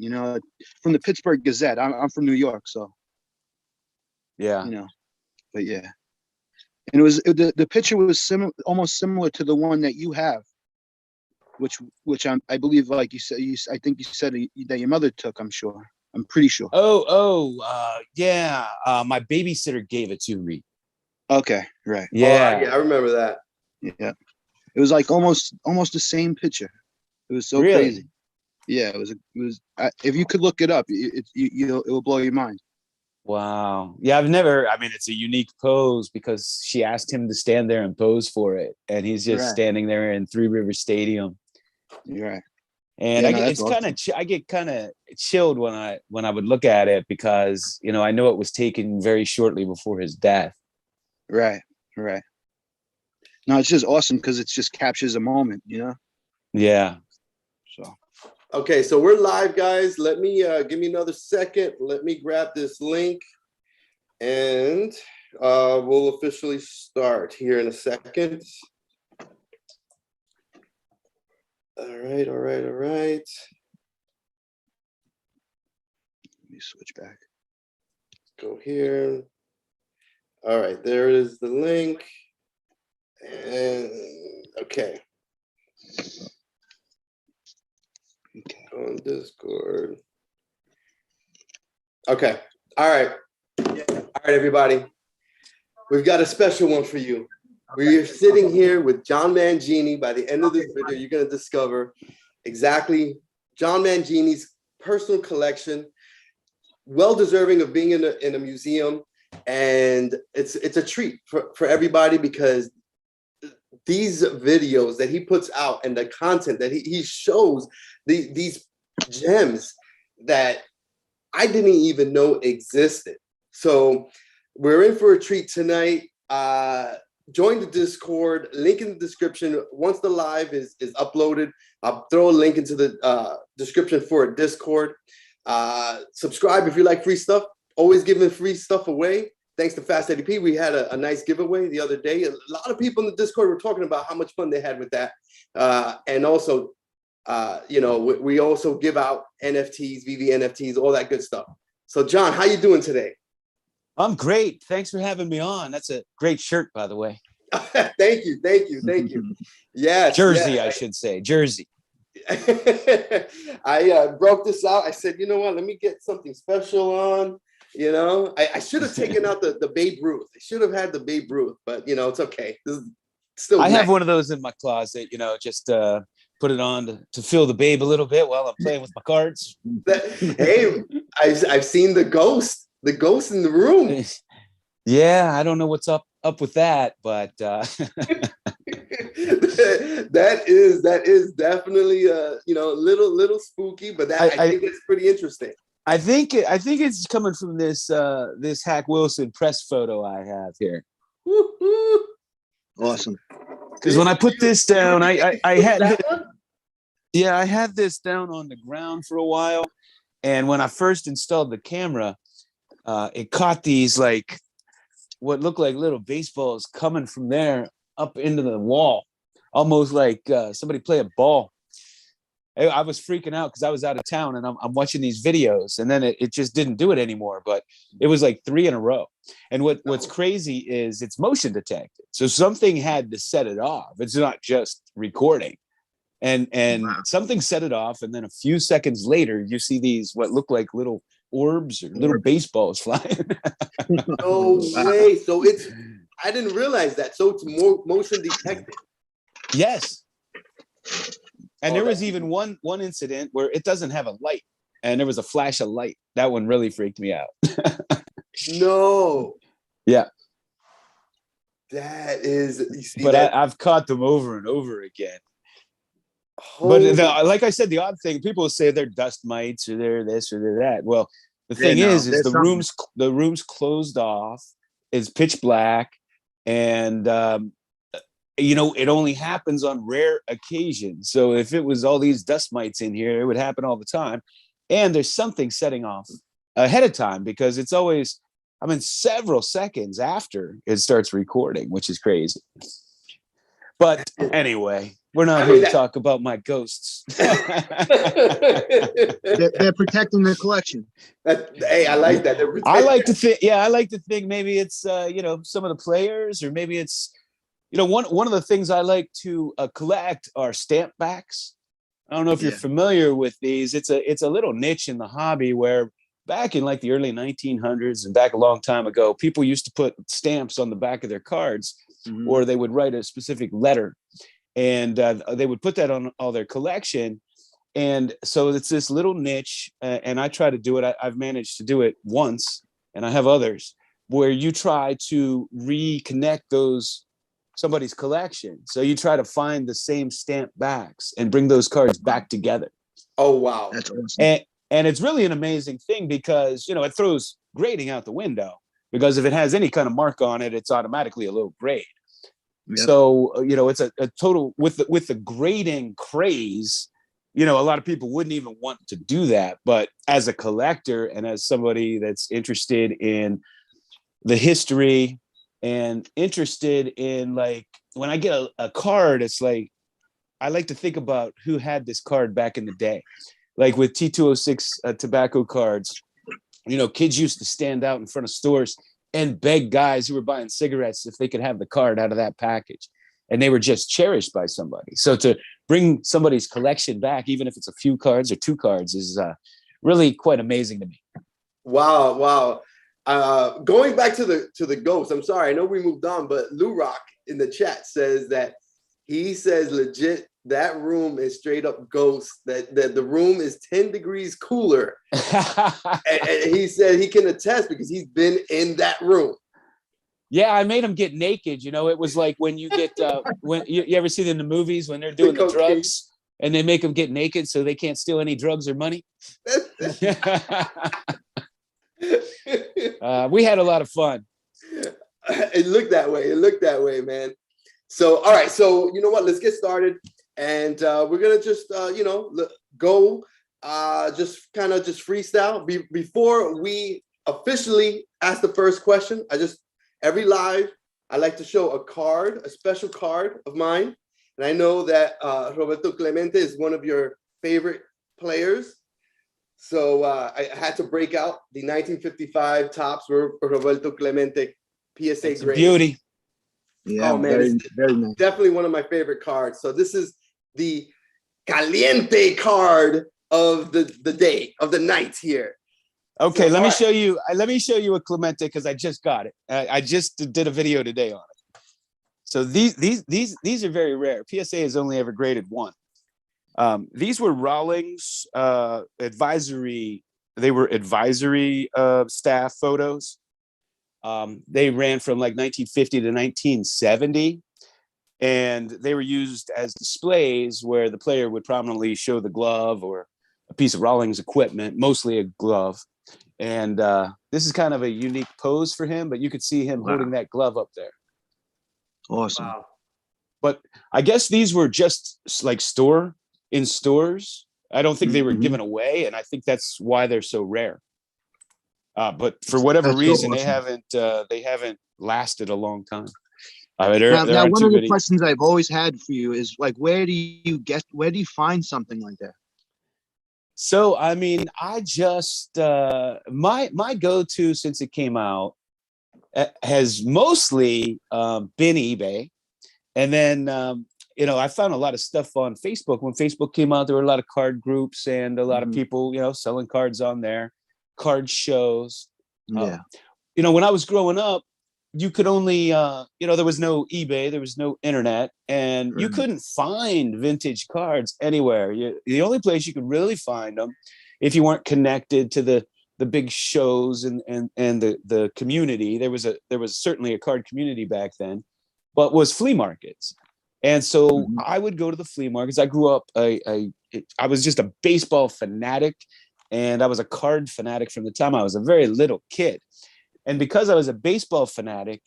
You know, from the Pittsburgh Gazette. I'm from New York, so yeah. You know, but yeah. And the picture was almost similar to the one that you have, which I believe, like you said, I think you said that your mother took. I'm pretty sure. Yeah. My babysitter gave it to me. Okay, right. Yeah, I remember that. Yeah, it was like almost the same picture. It was so really crazy. Yeah, it was. If you could look it up, it will blow your mind. Wow. Yeah, I mean, it's a unique pose because she asked him to stand there and pose for it. And he's just standing there in Three River Stadium. You're right. And I get kind of chilled when I would look at it because, you know, I know it was taken very shortly before his death. Right. No, it's just awesome because it just captures a moment, you know? Yeah. So. Okay, so we're live, guys. Let me give me another second. Let me grab this link and we'll officially start here in a second. All right. Let me switch back. Go here. All right, there is the link. And okay. On Discord. Okay. All right, everybody. We've got a special one for you. We're sitting here with John Mangini. By the end of this video, you're going to discover exactly John Mangini's personal collection. Well deserving of being in a museum. And it's a treat for everybody because these videos that he puts out and the content that he shows, these gems that I didn't even know existed. So we're in for a treat tonight. Join the Discord, link in the description. Once the live is uploaded, I'll throw a link into the description for a Discord. Subscribe if you like free stuff. Always giving free stuff away. Thanks to Fast Eddie P, we had a nice giveaway the other day. A lot of people in the Discord were talking about how much fun they had with that. And also, you know, we also give out NFTs, Veve NFTs, all that good stuff. So, John, how you doing today? I'm great. Thanks for having me on. That's a great shirt, by the way. Thank you. Yes. Jersey, I should say. Jersey. I broke this out. I said, you know what? Let me get something special on. You know, I should have taken out the Babe Ruth. I should have had the Babe Ruth, but, you know, it's okay. This is still I have one of those in my closet, you know, just put it on to feel the Babe a little bit while I'm playing with my cards. Hey, I've seen the ghost in the room. Yeah, I don't know what's up with that, but that is definitely you know, a little spooky, but I think it's pretty interesting. I think it's coming from this Hack Wilson press photo I have here. Awesome. Because when I put this down, I had this down on the ground for a while, and when I first installed the camera, it caught these like what looked like little baseballs coming from there up into the wall, almost like somebody play a ball. I was freaking out because I was out of town and I'm watching these videos, and then it just didn't do it anymore. But it was like 3 in a row. And what's crazy is it's motion detected. So something had to set it off. It's not just recording. And something set it off. And then a few seconds later, you see these what look like little orbs or little baseballs flying. No way. So I didn't realize that. So it's more motion detected. Yes. And there was even one incident where it doesn't have a light, and there was a flash of light. That one really freaked me out. No. Yeah. That is. You see, but I've caught them over and over again. But like I said, the odd thing, people say they're dust mites or they're this or they're that. Well, the thing is the room's closed off. It's pitch black, and you know, it only happens on rare occasions. So if it was all these dust mites in here, it would happen all the time. And there's something setting off ahead of time because it's always, several seconds after it starts recording, which is crazy. But anyway, we're not here to talk about my ghosts. They're protecting their collection. Hey, I like that. I like to think maybe it's some of the players, or maybe it's one of the things I like to collect are stamp backs. I don't know if you're familiar with these. It's a little niche in the hobby where back in like the early 1900s and back a long time ago, people used to put stamps on the back of their cards, or they would write a specific letter, and they would put that on all their collection. And so it's this little niche, and I try to do it. I've managed to do it once, and I have others where you try to reconnect somebody's collection. So you try to find the same stamp backs and bring those cards back together. Oh, wow. That's awesome. And it's really an amazing thing because, it throws grading out the window, because if it has any kind of mark on it, it's automatically a low grade. Yep. So, it's a total with the grading craze. A lot of people wouldn't even want to do that. But as a collector and as somebody that's interested in the history and interested in, like, when I get a card, it's like, I like to think about who had this card back in the day. Like with T206 tobacco cards, kids used to stand out in front of stores and beg guys who were buying cigarettes if they could have the card out of that package. And they were just cherished by somebody. So to bring somebody's collection back, even if it's a few cards or 2 cards, is really quite amazing to me. Wow. Going back to the ghost, I'm sorry, I know we moved on, but Lou Rock in the chat says that he says legit that room is straight up ghost, that the room is 10 degrees cooler. and he said he can attest because he's been in that room. Yeah, I made him get naked. It was like when you get when you ever see them in the movies when they're doing the drugs and they make them get naked so they can't steal any drugs or money. We had a lot of fun. It looked that way, man. So, all right. So, you know what? Let's get started. And we're going to just, go just kind of freestyle. Before we officially ask the first question, every live, I like to show a special card of mine. And I know that Roberto Clemente is one of your favorite players. So I had to break out the 1955 Topps Roberto Clemente PSA grade. Beauty. Yeah, oh man, very, very nice. Definitely one of my favorite cards. So this is the Caliente card of the day, of the night here. Okay, so, let me show you. Let me show you a Clemente because I just got it. I just did a video today on it. So these are very rare. PSA has only ever graded one. These were Rawlings advisory. They were advisory staff photos. They ran from like 1950 to 1970, and they were used as displays where the player would prominently show the glove or a piece of Rawlings equipment, mostly a glove. And this is kind of a unique pose for him, but you could see him holding that glove up there. Awesome. Wow. But I guess these were just like in stores. I don't think they were given away, and I think that's why they're so rare. But for whatever reason, they haven't lasted a long time. Now, one of the questions I've always had for you is like, where do you find something like that? So, I mean, I just my go-to since it came out has mostly been eBay, and then I found a lot of stuff on Facebook. When Facebook came out, there were a lot of card groups and a lot of people, selling cards on there, card shows. Yeah. When I was growing up, you could only, there was no eBay, there was no internet, and you couldn't find vintage cards anywhere. The only place you could really find them, if you weren't connected to the big shows and the community, there was certainly a card community back then, but was flea markets. And so I would go to the flea markets. I grew up, I was just a baseball fanatic, and I was a card fanatic from the time I was a very little kid. And because I was a baseball fanatic,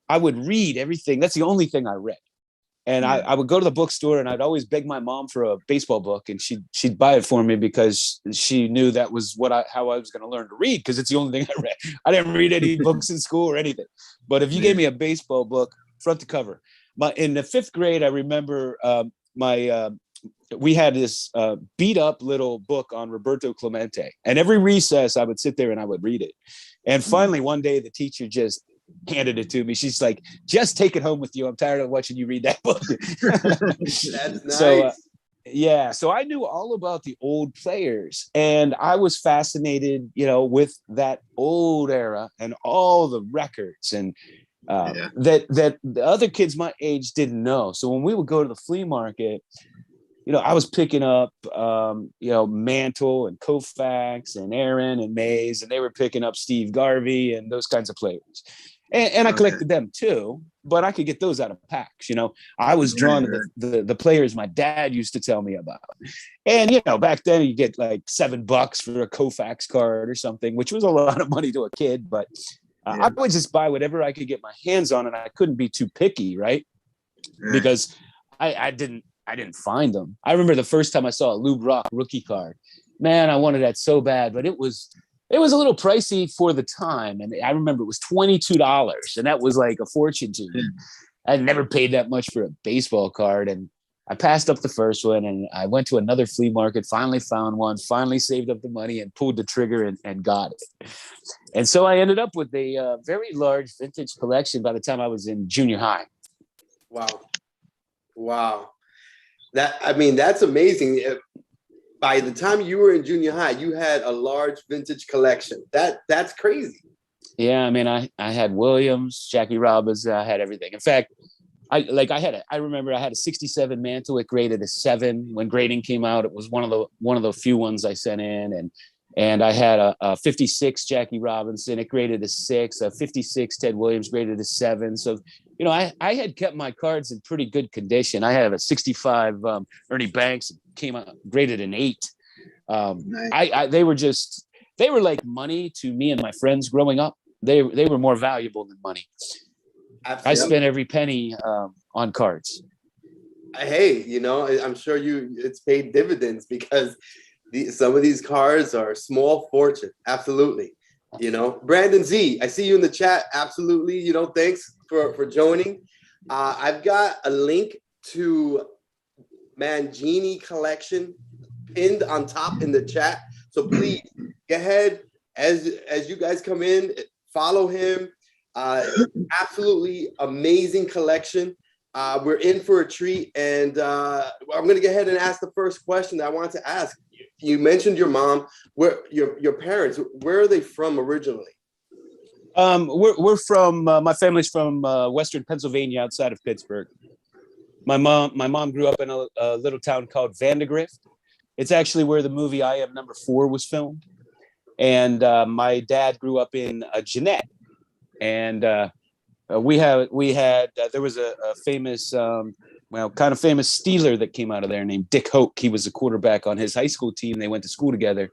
I would read everything. That's the only thing I read. And I would go to the bookstore, and I'd always beg my mom for a baseball book, and she'd buy it for me because she knew that was how I was going to learn to read, because it's the only thing I read. I didn't read any books in school or anything. But if you gave me a baseball book, front to cover, in the 5th grade, I remember we had this beat up little book on Roberto Clemente, and every recess I would sit there and I would read it. And finally, one day, the teacher just handed it to me. She's like, "Just take it home with you. I'm tired of watching you read that book." That's nice. So, so I knew all about the old players, and I was fascinated, with that old era and all the records and that the other kids my age didn't know. So when we would go to the flea market, I was picking up, Mantle and Koufax and Aaron and Mays, and they were picking up Steve Garvey and those kinds of players. And I collected them too, but I could get those out of packs. I was drawn to the players my dad used to tell me about. And, back then you get like $7 for a Koufax card or something, which was a lot of money to a kid, but I would just buy whatever I could get my hands on, and I couldn't be too picky, right? Because I didn't find them. I remember the first time I saw a Lou Brock rookie card. Man, I wanted that so bad, but it was a little pricey for the time. And I remember it was $22, and that was like a fortune to me. I'd never paid that much for a baseball card. And I passed up the first one, and I went to another flea market, finally found one, finally saved up the money and pulled the trigger and got it. And so I ended up with a very large vintage collection by the time I was in junior high. Wow. That's amazing. By the time you were in junior high, you had a large vintage collection. That's crazy. Yeah, I had Williams, Jackie Robinson, I had everything. In fact, I remember I had a 67 Mantle. It graded a 7 when grading came out. It was one of the few ones I sent in, and I had a 56 Jackie Robinson. It graded a 6. A 56 Ted Williams graded a 7. So, I had kept my cards in pretty good condition. I have a 65 Ernie Banks, came out graded an 8. Nice. They were like money to me and my friends growing up. They were more valuable than money. Absolutely. I spent every penny on cards. Hey, I'm sure it's paid dividends, because some of these cards are small fortune. Absolutely. Brandon Z, I see you in the chat. Absolutely. Thanks for joining. I've got a link to Mangini collection pinned on top in the chat. So please go ahead as you guys come in, follow him. Absolutely amazing collection. We're in for a treat, and I'm going to go ahead and ask the first question that I wanted to ask. You mentioned your mom. Where your parents? Where are they from originally? We're from my family's from Western Pennsylvania, outside of Pittsburgh. My mom grew up in a little town called Vandergrift. It's actually where the movie I Am Number 4 was filmed, and my dad grew up in Jeanette. And there was a famous, kind of famous Steeler that came out of there named Dick Hoke. He was a quarterback on his high school team. They went to school together,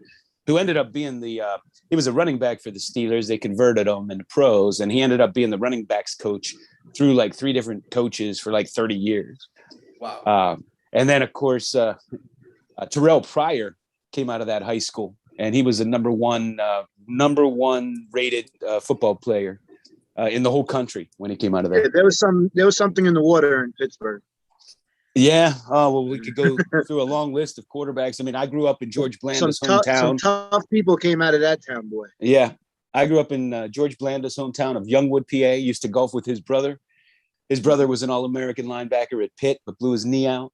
who ended up being he was a running back for the Steelers. They converted him into pros, and he ended up being the running backs coach through like 3 different coaches for like 30 years. Wow. And then, of course, Terrell Pryor came out of that high school, and he was a number one rated football player in the whole country when he came out of there. Yeah, there was something in the water in Pittsburgh. Yeah. Oh, well, we could go through a long list of quarterbacks. I grew up in George Blanda's hometown. Some tough people came out of that town, boy. Yeah. I grew up in George Blanda's hometown of Youngwood, PA. Used to golf with his brother. His brother was an All-American linebacker at Pitt, but blew his knee out.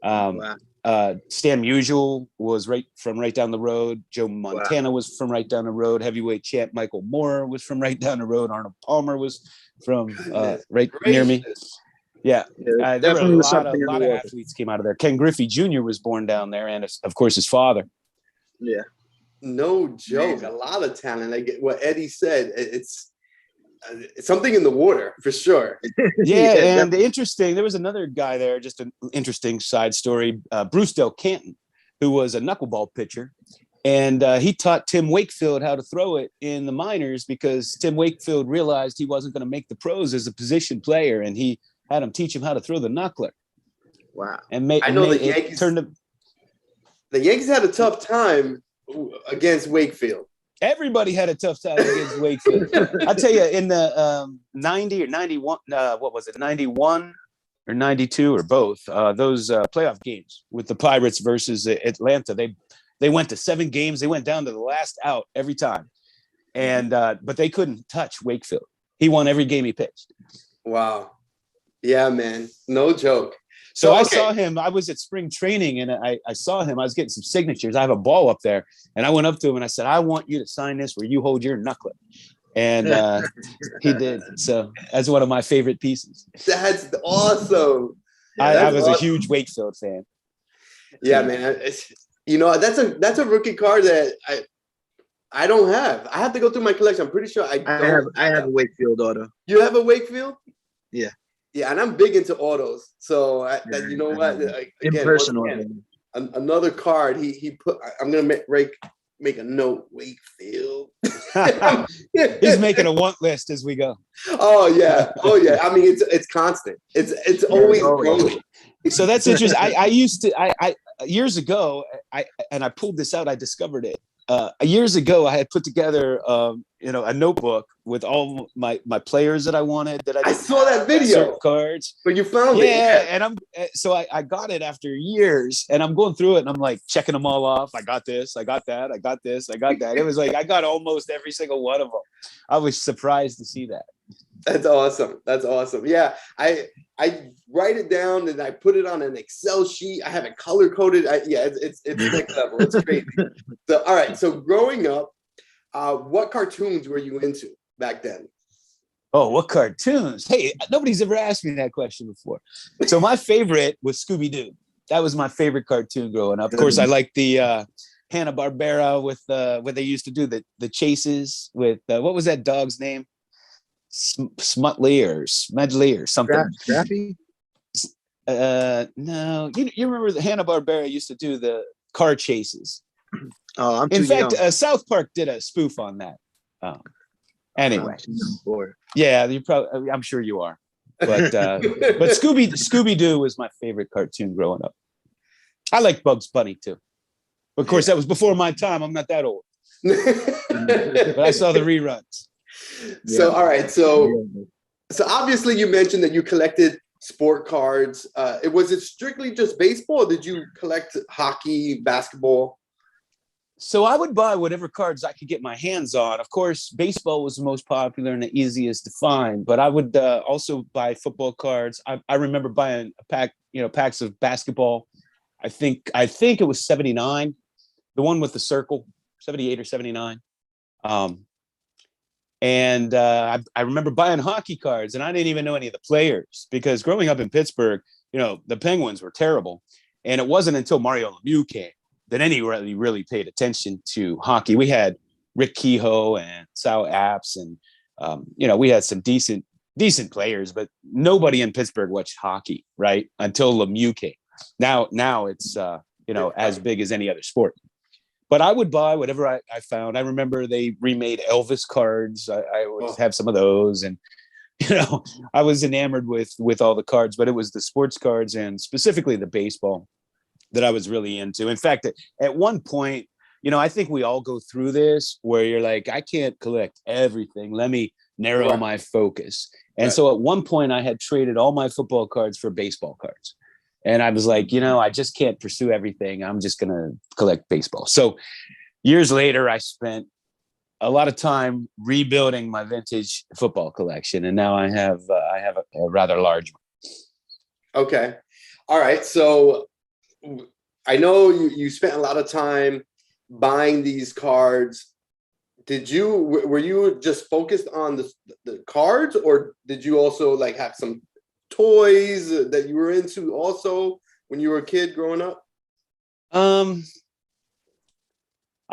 Wow. Stan Musial was right down the road. Joe Montana was from right down the road. Heavyweight champ Michael Moore was from right down the road. Arnold Palmer was from right near me. Yeah, there were a lot of athletes came out of there. Ken Griffey Jr. was born down there, and of course his father. Yeah, no joke. A lot of talent. Like what Eddie said, it's something in the water for sure. Yeah, and interesting. There was another guy there. Just an interesting side story. Bruce Del Canton, who was a knuckleball pitcher, and he taught Tim Wakefield how to throw it in the minors, because Tim Wakefield realized he wasn't going to make the pros as a position player, and he had him teach him how to throw the knuckler. Wow! And the Yankees the Yankees had a tough time against Wakefield. Everybody had a tough time against Wakefield. I'll tell you, in the 90 or 91, what was it, 91 or 92 or both, those playoff games with the Pirates versus Atlanta. They went to 7 games. They went down to the last out every time. And but they couldn't touch Wakefield. He won every game he pitched. Wow. Yeah, man. No joke. So I saw him. I was at spring training and I saw him. I was getting some signatures. I have a ball up there. And I went up to him and I said, I want you to sign this where you hold your knuckle. And he did. So that's one of my favorite pieces. That's awesome. I was a huge Wakefield fan. Yeah, man. That's a rookie card that I don't have. I have to go through my collection. I'm pretty sure I have a Wakefield auto. You have a Wakefield? Yeah. Yeah, and I'm big into autos. So you know what? Again, another card. He put. I'm gonna make a note. Wakefield. He's making a want list as we go. Oh yeah. I mean, it's constant. It's always growing. So that's interesting. I used to years ago. I pulled this out. I discovered it. Years ago, I had put together, a notebook with all my players that I wanted. I saw that video. Cards, but you found it. Yeah, and I got it after years, and I'm going through it, and I'm like checking them all off. I got this. I got that. I got this. I got that. It was like I got almost every single one of them. I was surprised to see that. That's awesome. Yeah, I write it down and I put it on an Excel sheet. I have it color coded. It's next level. It's crazy. So all right. So growing up, what cartoons were you into back then? Oh, what cartoons? Hey, nobody's ever asked me that question before. So my favorite was Scooby-Doo. That was my favorite cartoon growing up. Of course, I liked the Hanna-Barbera with where they used to do the chases with what was that dog's name? Smutly or Smedley or something. Scrappy? No. You remember the Hanna-Barbera used to do the car chases. Oh, I'm too In fact, young. South Park did a spoof on that. Anyway. Yeah, I'm sure you are. But Scooby-Doo was my favorite cartoon growing up. I liked Bugs Bunny too. But of course, that was before my time. I'm not that old. But I saw the reruns. So, all right. So obviously you mentioned that you collected sport cards. Was it strictly just baseball, or did you collect hockey, basketball? So I would buy whatever cards I could get my hands on. Of course, baseball was the most popular and the easiest to find, but I would also buy football cards. I remember buying packs of basketball. I think it was 79, the one with the circle, 78 or 79. And I remember buying hockey cards, and I didn't even know any of the players because growing up in Pittsburgh, the Penguins were terrible. And it wasn't until Mario Lemieux came that anybody really paid attention to hockey. We had Rick Kehoe and Sal Apps, and we had some decent players, but nobody in Pittsburgh watched hockey, right? Until Lemieux came. Now it's as big as any other sport. But I would buy whatever I found. I remember they remade Elvis cards. I always have some of those, and I was enamored with all the cards. But it was the sports cards and specifically the baseball that I was really into. In fact, at one point, I think we all go through this where you're like, I can't collect everything. Let me narrow my focus. And so at one point, I had traded all my football cards for baseball cards. And I was like, I just can't pursue everything. I'm just going to collect baseball. So years later, I spent a lot of time rebuilding my vintage football collection. And now I have a rather large one. Okay. All right. So I know you spent a lot of time buying these cards. Were you just focused on the cards, or did you also have some toys that you were into also when you were a kid growing up? I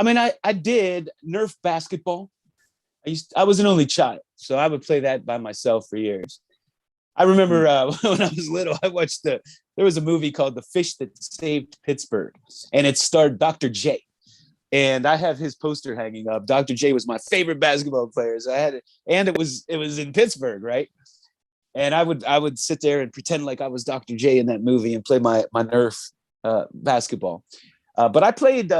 mean, I did Nerf basketball. I was an only child, so I would play that by myself for years. I remember when I was little, I watched there was a movie called The Fish That Saved Pittsburgh, and it starred Dr. J. And I have his poster hanging up. Dr. J was my favorite basketball player. So I had it, and it was in Pittsburgh, right? And I would sit there and pretend like I was Dr. J in that movie and play my Nerf basketball. But I played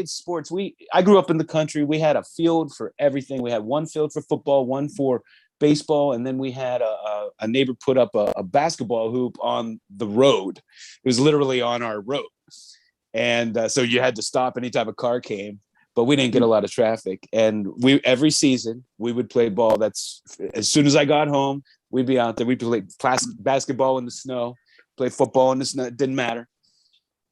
sports. I grew up in the country. We had a field for everything. We had one field for football, one for baseball, and then we had a neighbor put up a basketball hoop on the road. It was literally on our road, and so you had to stop anytime a car came. But we didn't get a lot of traffic, and every season we would play ball. That's as soon as I got home, we'd be out there. We'd play basketball in the snow, play football in the snow. It didn't matter.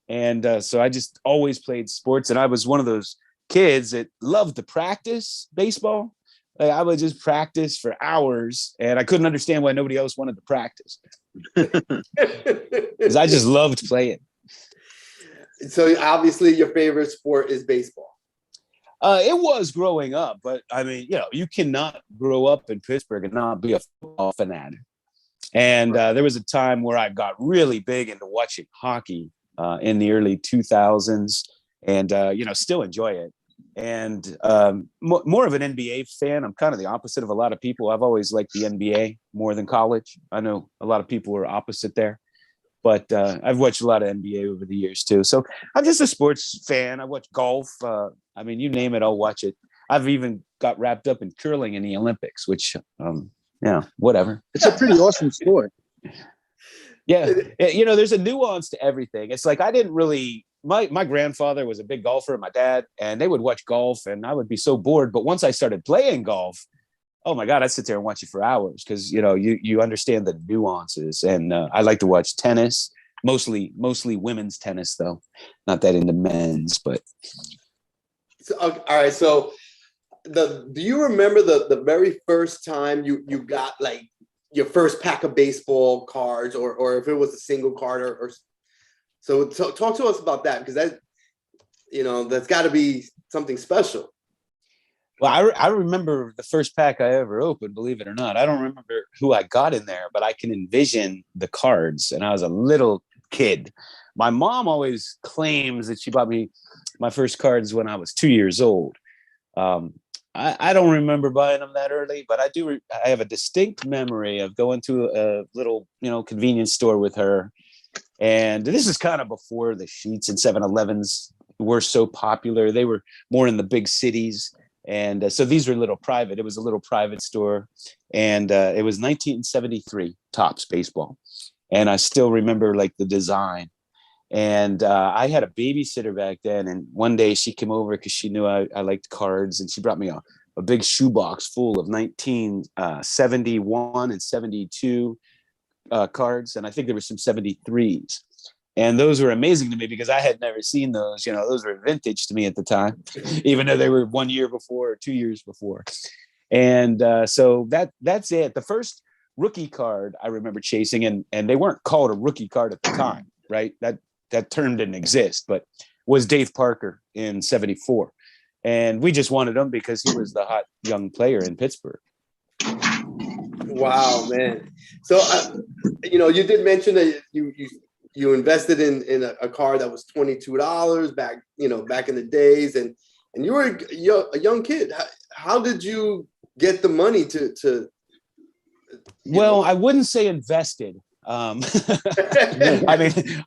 And so I just always played sports, and I was one of those kids that loved to practice baseball. Like, I would just practice for hours, and I couldn't understand why nobody else wanted to practice, because I just loved playing. So obviously your favorite sport is baseball. It was growing up, but I mean, you cannot grow up in Pittsburgh and not be a football fanatic. And there was a time where I got really big into watching hockey in the early 2000s, and still enjoy it. And more of an NBA fan. I'm kind of the opposite of a lot of people. I've always liked the NBA more than college. I know a lot of people are opposite there, but I've watched a lot of NBA over the years too. So I'm just a sports fan. I watch golf. I mean, you name it, I'll watch it. I've even got wrapped up in curling in the Olympics, which, whatever. It's a pretty awesome sport. Yeah. There's a nuance to everything. It's like, I didn't really, my grandfather was a big golfer, and my dad, and they would watch golf, and I would be so bored. But once I started playing golf, oh my God, I'd sit there and watch it for hours, because, you understand the nuances. And I like to watch tennis, mostly women's tennis, though. Not that into men's, but. So, all right. So do you remember the very first time you got like your first pack of baseball cards, or if it was a single card or so talk to us about that, because that's got to be something special. Well, I remember the first pack I ever opened, believe it or not. I don't remember who I got in there, but I can envision the cards, and I was a little kid. My mom always claims that she bought me my first cards when I was 2 years old. I don't remember buying them that early, but I do. I have a distinct memory of going to a little, convenience store with her. And this is kind of before the Sheetz and 7-Elevens were so popular. They were more in the big cities. And so these were it was a little private store. And it was 1973 Topps baseball. And I still remember like the design. And I had a babysitter back then. And one day she came over because she knew I liked cards. And she brought me a big shoebox full of 1971 and 72 cards. And I think there were some 73s. And those were amazing to me because I had never seen those. Those were vintage to me at the time, even though they were 1 year before or 2 years before. And so that's it. The first rookie card I remember chasing, and they weren't called a rookie card at the time, right? That term didn't exist, but was Dave Parker in 74. And we just wanted him because he was the hot young player in Pittsburgh. Wow, man. So, you did mention that you invested in a car that was $22 back in the days, and you were a young kid. How did you get the money to Well, I wouldn't say invested. I mean,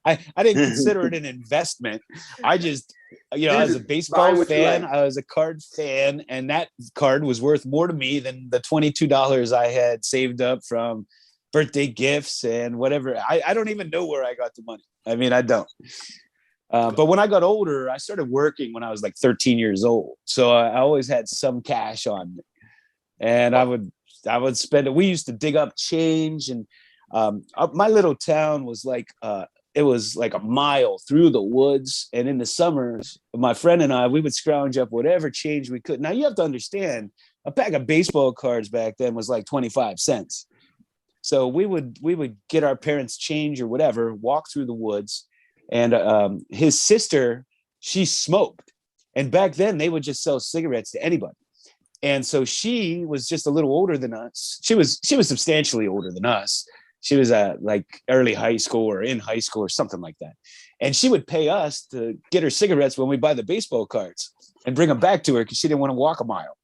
I didn't consider it an investment. I just, I was a baseball fan. I was a card fan, and that card was worth more to me than the $22 I had saved up from birthday gifts and whatever. I don't even know where I got the money. I mean, I don't. But when I got older, I started working when I was like 13 years old. So I always had some cash on me, and I would spend it. We used to dig up change, and my little town was like, it was like a mile through the woods. And in the summers, my friend and I, we would scrounge up whatever change we could. Now you have to understand, a pack of baseball cards back then was like 25 cents. So we would get our parents' change or whatever, walk through the woods, and his sister, she smoked. And back then they would just sell cigarettes to anybody. And so she was just a little older than us. She was substantially older than us. She was like early high school or in high school or something like that. And she would pay us to get her cigarettes when we buy the baseball cards and bring them back to her because she didn't want to walk a mile.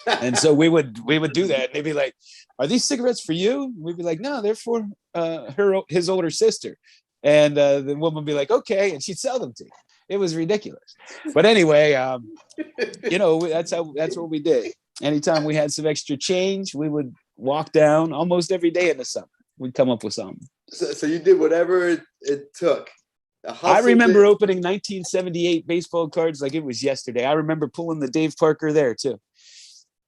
And so we would do that. And they'd be like, "Are these cigarettes for you?" And we'd be like, "No, they're for his older sister." And the woman would be like, "Okay," and she'd sell them to you. It was ridiculous. But anyway, that's what we did. Anytime we had some extra change, we would walk down almost every day in the summer. We'd come up with something. So you did whatever it took. I remember opening 1978 baseball cards like it was yesterday. I remember pulling the Dave Parker there too.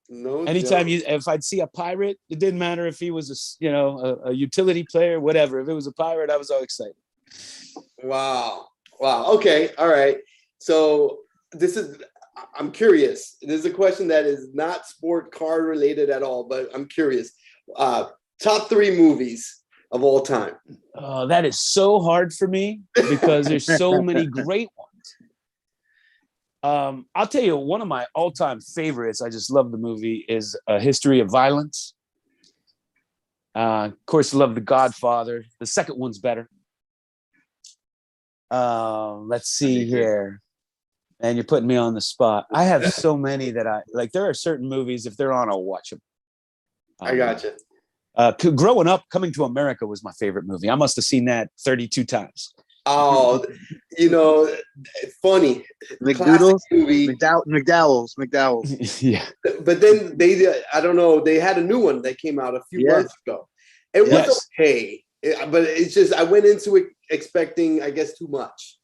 No. Anytime if I'd see a pirate, it didn't matter if he was a utility player, whatever. If it was a pirate, I was all excited. Wow. Okay. All right. So I'm curious. This is a question that is not sport card related at all, but I'm curious. Top 3 movies of all time. Oh, that is so hard for me because there's so many great ones. I'll tell you, one of my all-time favorites, I just love the movie, is A History of Violence. Of course, love The Godfather. The second one's better. Let's see here. And you're putting me on the spot. I have so many that I like. There are certain movies, if they're on, I'll watch them. I gotcha. Growing up, Coming to America was my favorite movie. I must have seen that 32 times. Oh, funny. McDoodles, movie. McDowell's. Yeah. But then I don't know, they had a new one that came out a few months ago. It was okay. But it's just, I went into it expecting, I guess, too much.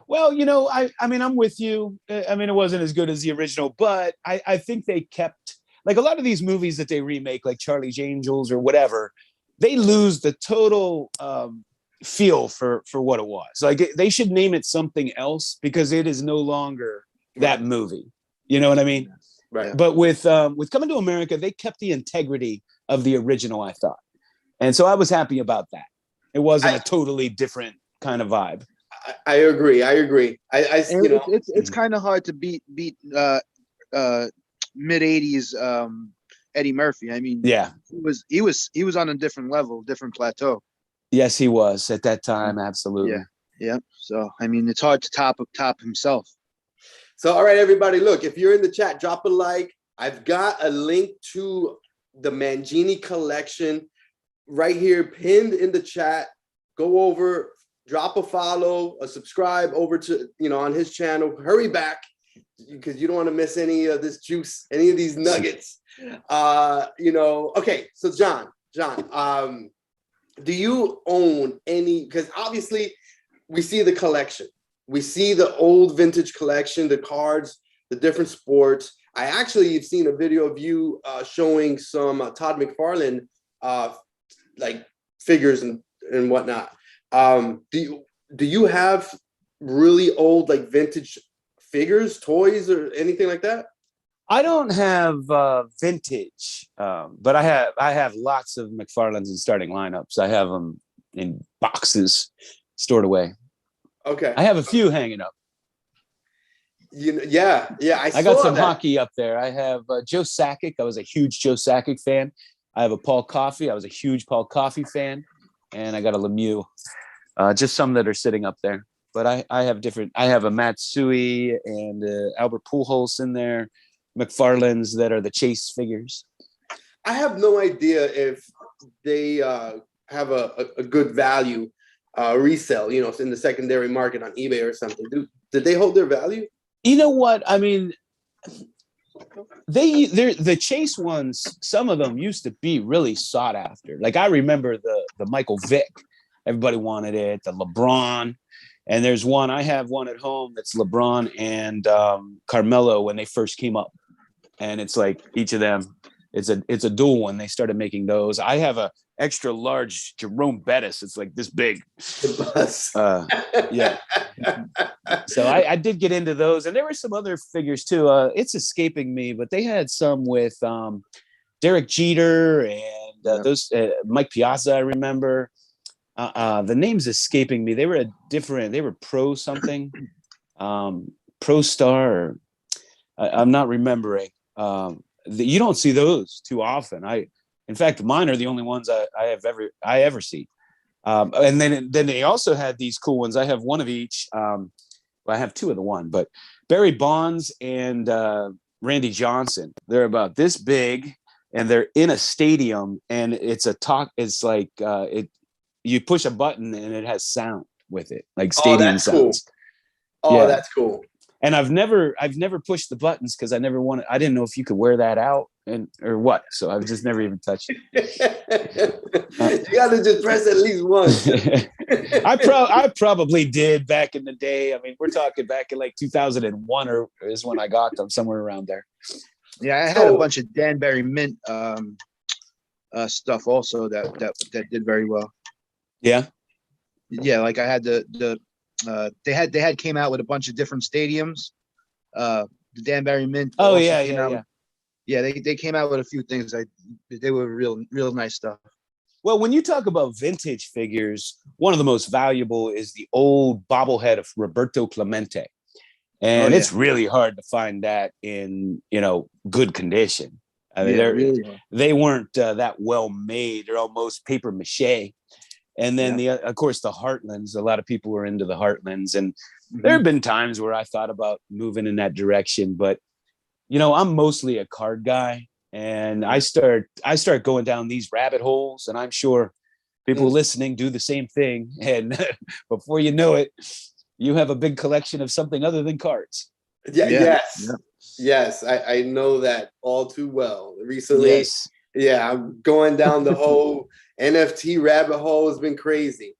Well, I mean, I'm with you. I mean, it wasn't as good as the original, but I think they kept, like a lot of these movies that they remake, like Charlie's Angels or whatever, they lose the total feel for what it was. Like they should name it something else because it is no longer that movie. You know what I mean? Right. But with Coming to America, they kept the integrity of the original, I thought. And so I was happy about that. It wasn't a totally different kind of vibe. I agree. It's kind of hard to beat mid 80s Eddie Murphy. I mean, yeah, he was on a different level, different plateau. Yes, he was at that time. Absolutely. Yeah. So I mean, it's hard to top himself. So all right, everybody, look, if you're in the chat, drop a like. I've got a link to the Mangini collection right here pinned in the chat. Go over, drop a follow, a subscribe over to, on his channel. Hurry back because you don't want to miss any of this juice, any of these nuggets. Okay, so John, do you own any, because obviously we see the collection. We see the old vintage collection, the cards, the different sports. I actually have seen a video of you showing some Todd McFarlane like figures and whatnot. Do you have really old like vintage figures, toys, or anything like that? I don't have vintage, but I have lots of McFarlane's in starting lineups. I have them in boxes stored away. Okay. I have a few hanging up. I got some hockey up there. I have Joe Sakic. I was a huge Joe Sakic fan. I have a Paul Coffey. I was a huge Paul Coffey fan. And I got a Lemieux. Just some that are sitting up there. But I have different. I have a Matsui and Albert Pujols in there. McFarlane's that are the Chase figures. I have no idea if they have a good value resale, in the secondary market on eBay or something. Did they hold their value? You know what? I mean, the Chase ones, some of them used to be really sought after. Like I remember the Michael Vick. Everybody wanted it. The LeBron. And there's one, I have one at home that's LeBron and Carmelo when they first came up. And it's like each of them, it's a dual one. They started making those. I have a extra large Jerome Bettis. It's like this big. Yeah. So I did get into those. And there were some other figures too. It's escaping me, but they had some with Derek Jeter and those Mike Piazza, I remember. The name's escaping me. They were they were Pro something, Pro Star. I'm not remembering. You don't see those too often. In fact, mine are the only ones I ever see. And then they also had these cool ones. I have one of each. I have two of the one, but Barry Bonds and Randy Johnson. They're about this big, and they're in a stadium, and it's It's like you push a button and it has sound with it, like stadium sounds. Cool. Oh, yeah. That's cool. And I've never pushed the buttons because I didn't know if you could wear that out or what? So I've just never even touched it. You got to just press at least once. I probably did back in the day. I mean, we're talking back in like 2001 is when I got them, somewhere around there. Yeah, I had a bunch of Danbury Mint stuff also that did very well. Yeah. Yeah, like I had they had came out with a bunch of different stadiums. The Danbury Mint. Oh also yeah, came yeah, out yeah. with- yeah, they came out with a few things. They were real nice stuff. Well, when you talk about vintage figures, one of the most valuable is the old bobblehead of Roberto Clemente. And it's really hard to find that in, good condition. I mean, they weren't that well made. They're almost paper mache. And then of course, the Heartlands, a lot of people were into the Heartlands. And there have been times where I thought about moving in that direction, but I'm mostly a card guy, and I start going down these rabbit holes, and I'm sure people listening do the same thing. And before you know it, you have a big collection of something other than cards. Yes. I know that all too well. Recently, I'm going down the whole NFT rabbit hole. Has been crazy.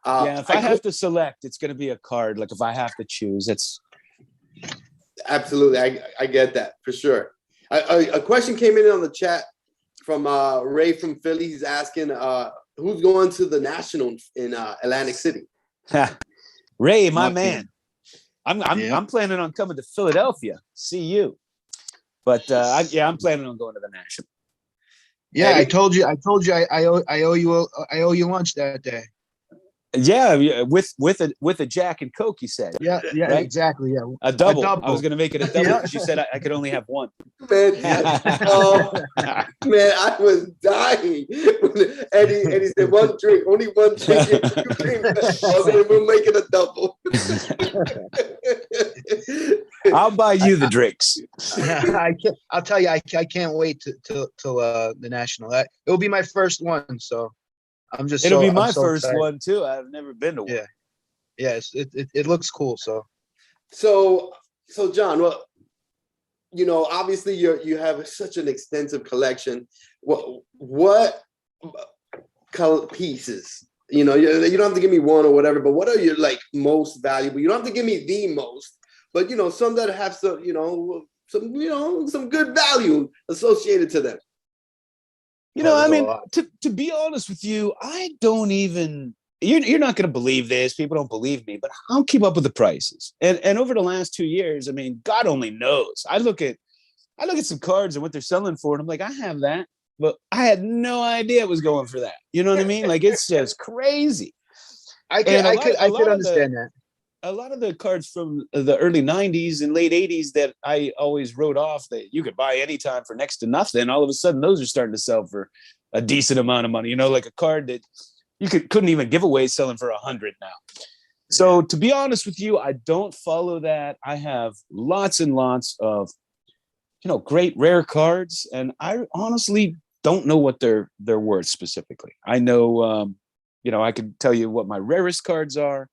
If I have to select, it's going to be a card. Like if I have to choose, it's. Absolutely. I get that for sure. A question came in on the chat from Ray from Philly. He's asking who's going to the National in Atlantic City. Ray, my man. I'm planning on coming to Philadelphia. See you. But I'm planning on going to the National. Yeah, Eddie? I owe you lunch that day. Yeah, with a Jack and Coke, you said. Yeah, right? Exactly. Yeah, a double. I was going to make it a double. She said I could only have one. Man, man, I was dying. Eddie said one drink, only one drink. We'll make it a double. I'll buy you the drinks. I'll tell you, I can't wait till the National. It will be my first one, so. It'll be my first one too. I've never been to one. Yeah. Yes, it looks cool. So John, well, obviously you have such an extensive collection. What pieces? You don't have to give me one or whatever, but what are your most valuable? You don't have to give me the most, but some that have some good value associated to them. I mean, to be honest with you, I don't even, you're not going to believe this. People don't believe me, but I don't keep up with the prices. And over the last 2 years, I mean, God only knows. I look at some cards and what they're selling for, and I'm like, I have that, but I had no idea it was going for that. You know what I mean? Like, it's just crazy. I could understand that. A lot of the cards from the early 90s and late 80s that I always wrote off that you could buy anytime for next to nothing, all of a sudden those are starting to sell for a decent amount of money. Like a card that you couldn't even give away selling for $100 now. So to be honest with you, I don't follow that. I have lots and lots of, great rare cards, and I honestly don't know what they're worth specifically. I know, I can tell you what my rarest cards are.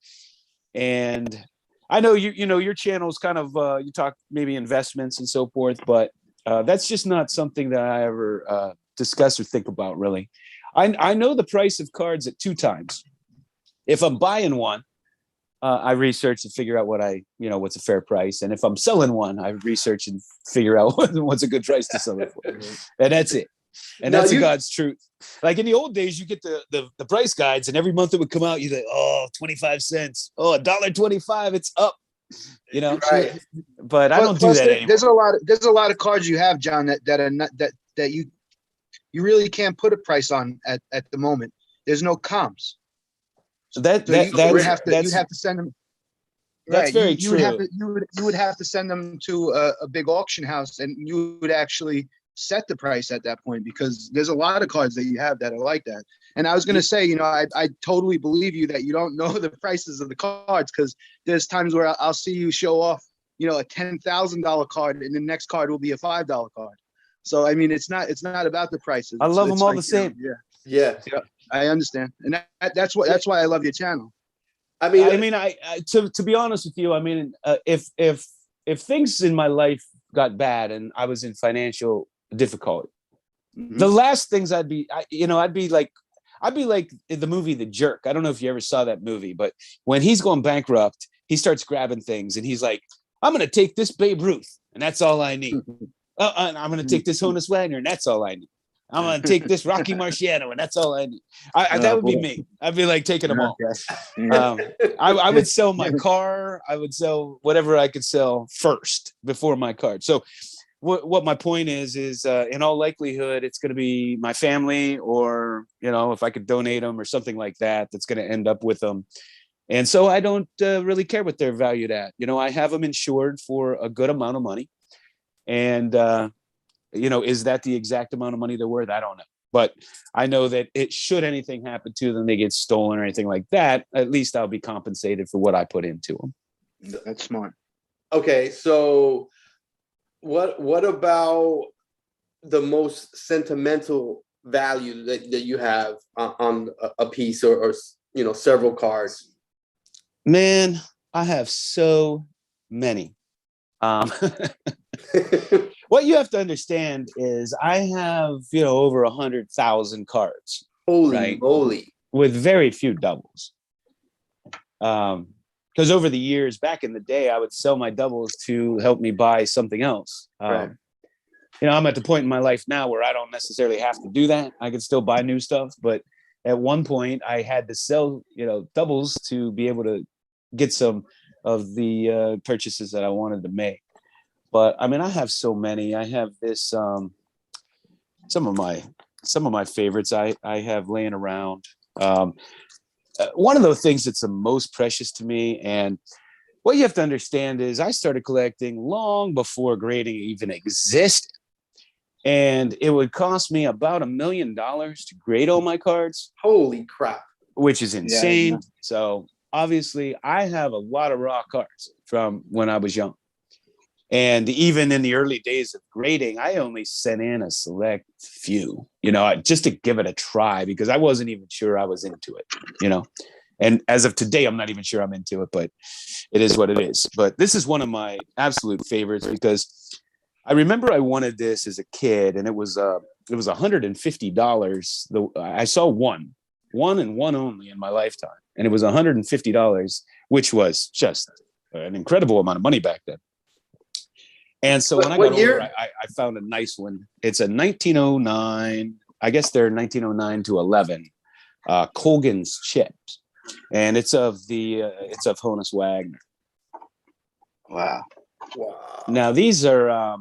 And I know your channel is kind of you talk maybe investments and so forth, but that's just not something that I ever discuss or think about really. I know the price of cards at 2 times. If I'm buying one, I research and figure out what's a fair price, and if I'm selling one, I research and figure out what's a good price to sell it for, and that's it. And that's God's truth. Like in the old days, you get the price guides, and every month it would come out. You think, 25 cents, $1.25, it's up. Right. But I don't do that anymore. There's a lot of cards you have, John, that are not that you really can't put a price on at the moment. There's no comps. You have to send them. That's very true. You would have to send them to a big auction house, and you would actually set the price at that point, because there's a lot of cards that you have that are like that. And I was going to say, I totally believe you that you don't know the prices of the cards, because there's times where I'll see you show off, a $10,000 card, and the next card will be a $5 card. So, I mean, it's not about the prices. I love them all the same. Yeah. I understand. And that's why I love your channel. I mean, to be honest with you, I mean, if things in my life got bad and I was in financial difficult. Mhm. The last things I'd be like in the movie The Jerk. I don't know if you ever saw that movie, but when he's going bankrupt, he starts grabbing things and he's like, I'm going to take this Babe Ruth and that's all I need. And I'm going to take this Honus Wagner and that's all I need. I'm going to take this Rocky Marciano and that's all I need. That would be me. I'd be like taking them all. I would sell my car. I would sell whatever I could sell first before my card. So what my point is in all likelihood, it's going to be my family, or, if I could donate them or something like that, that's going to end up with them. And so I don't really care what they're valued at. I have them insured for a good amount of money. And, is that the exact amount of money they're worth? I don't know. But I know that should anything happen to them, they get stolen or anything like that, at least I'll be compensated for what I put into them. That's smart. Okay, so what about the most sentimental value that you have on a piece or several cards? Man, I have so many. What you have to understand is I have, over 100,000 cards. Holy moly. With very few doubles. Because over the years, back in the day, I would sell my doubles to help me buy something else. Right. I'm at the point in my life now where I don't necessarily have to do that. I can still buy new stuff. But at one point, I had to sell, doubles to be able to get some of the purchases that I wanted to make. But I mean, I have so many. I have this, some of my favorites I have laying around. One of the things that's the most precious to me, and what you have to understand is I started collecting long before grading even existed. And it would cost me about $1 million to grade all my cards. Holy crap. Which is insane. Yeah. So obviously I have a lot of raw cards from when I was young. And even in the early days of grading, I only sent in a select few, just to give it a try, because I wasn't even sure I was into it, And as of today, I'm not even sure I'm into it, but it is what it is. But this is one of my absolute favorites because I remember I wanted this as a kid, and it was $150. I saw one and one only in my lifetime, and it was $150, which was just an incredible amount of money back then. And so when I got older, I found a nice one. It's a 1909. I guess they're 1909 to 11. Colgan's chips, and it's of Honus Wagner. Wow. Now these are.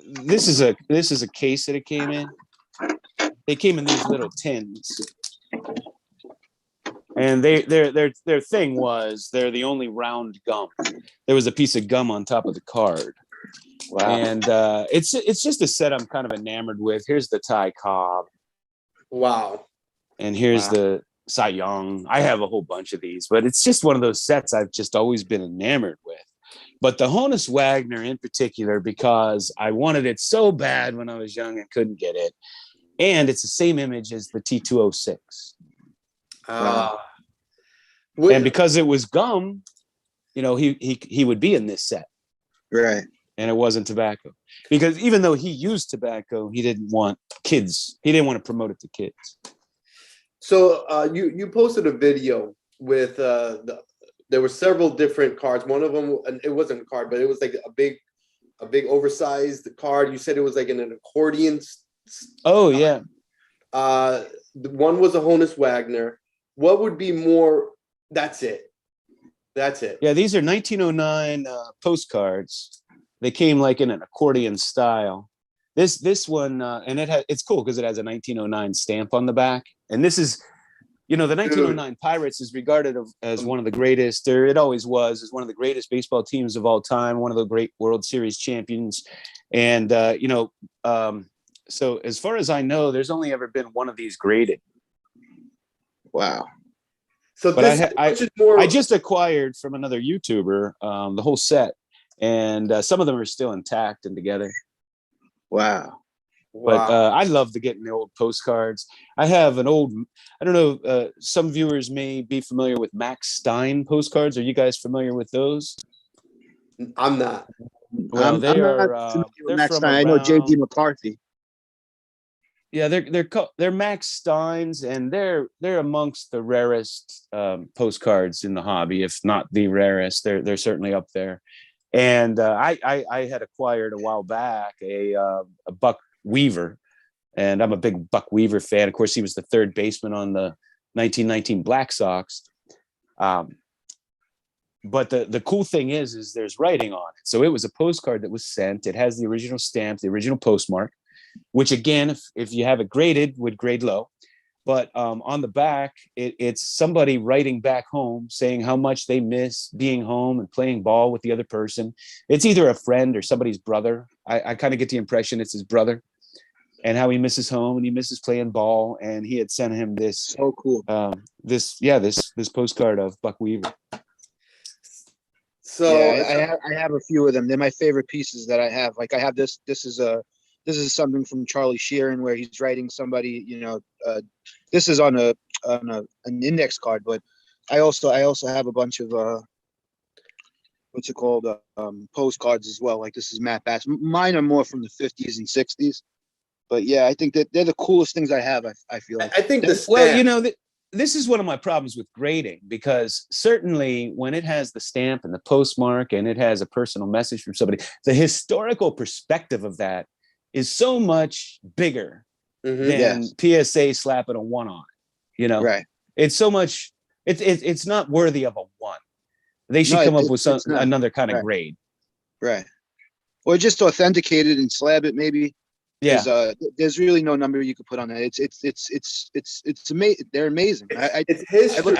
This is a case that it came in. They came in these little tins. And their thing was they're the only round gum. There was a piece of gum on top of the card. Wow. And it's just a set I'm kind of enamored with. Here's the Ty Cobb. Wow. And here's the Cy Young. I have a whole bunch of these, but it's just one of those sets I've just always been enamored with. But the Honus Wagner in particular, because I wanted it so bad when I was young and couldn't get it. And it's the same image as the T206. And because it was gum, he would be in this set. Right. And it wasn't tobacco. Because even though he used tobacco, he didn't want kids. He didn't want to promote it to kids. So you posted a video with there were several different cards. One of them, it wasn't a card, but it was like a big oversized card. You said it was like an accordion. Oh, yeah. One was a Honus Wagner. What would be more? That's it. Yeah, these are 1909 postcards. They came like in an accordion style. This one, and it's cool because it has a 1909 stamp on the back. And this is, the 1909 Pirates is regarded as one of the greatest, or it always was, as one of the greatest baseball teams of all time, one of the great World Series champions. And, so as far as I know, there's only ever been one of these graded. Wow. So but I just acquired from another YouTuber the whole set, and some of them are still intact and together. Wow. But I love getting the old postcards. I have an old, I don't know, some viewers may be familiar with Max Stein postcards. Are you guys familiar with those? I'm not. Well, I'm not familiar with they're Max from Stein. I know JD around. McCarthy. Yeah, they're Max Steins, and they're amongst the rarest postcards in the hobby, if not the rarest. They're certainly up there. And I had acquired a while back a Buck Weaver, and I'm a big Buck Weaver fan. Of course, he was the third baseman on the 1919 Black Sox. But the cool thing is there's writing on it. So it was a postcard that was sent. It has the original stamp, the original postmark, which again, if you have it graded, would grade low. But on the back, it's somebody writing back home saying how much they miss being home and playing ball with the other person. It's either a friend or somebody's brother. I kind of get the impression it's his brother, and how he misses home and he misses playing ball. And he had sent him this So cool. this postcard of Buck Weaver. So yeah, I have a few of them. They're my favorite pieces that I have. Like I have this. This is something from Charlie Sheeran where he's writing somebody. This is on an index card, but I also have a bunch of what's it called postcards as well. Like this is Matt Bass. Mine are more from the 50s and 60s, but yeah, I think that they're the coolest things I have. I feel like. I think Well, this is one of my problems with grading, because certainly when it has the stamp and the postmark and it has a personal message from somebody, the historical perspective of that is so much bigger than PSA slapping a 1 on it. Right. It's so much. It's not worthy of a 1. They should come up with another kind of grade. Right. Or just authenticate it and slab it maybe. Yeah. There's really no number you could put on that. It's amazing. They're amazing. It's history.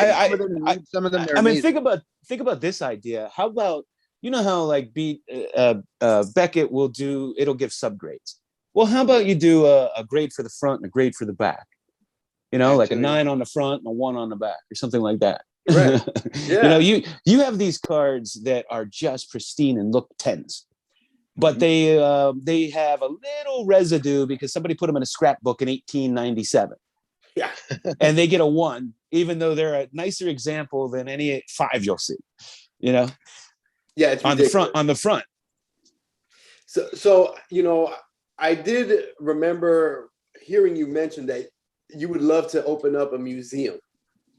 Some of them. I mean, think about this idea. How about, how like Beckett it'll give subgrades. Well, how about you do a grade for the front and a grade for the back? Like a 9 on the front and a 1 on the back, or something like that. Right. Yeah. You have these cards that are just pristine and look 10s. But they have a little residue because somebody put them in a scrapbook in 1897. Yeah. And they get a 1, even though they're a nicer example than any 5 you'll see. Yeah, it's on the front. So I did remember hearing you mention that you would love to open up a museum.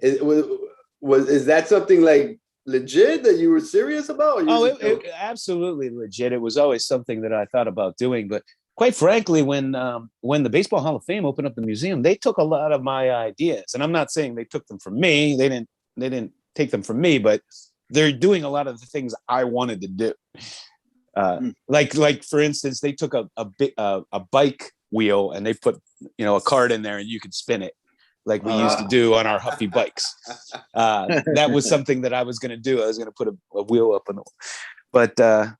Is that something like legit that you were serious about? It absolutely legit. It was always something that I thought about doing, but quite frankly, when the Baseball Hall of Fame opened up the museum, they took a lot of my ideas, and I'm not saying they took them from me. They didn't take them from me, but they're doing a lot of the things I wanted to do. Like for instance, they took a bike wheel and they put a card in there and you could spin it, like we used to do on our Huffy bikes. That was something that I was going to do. I was going to put a wheel up on the, but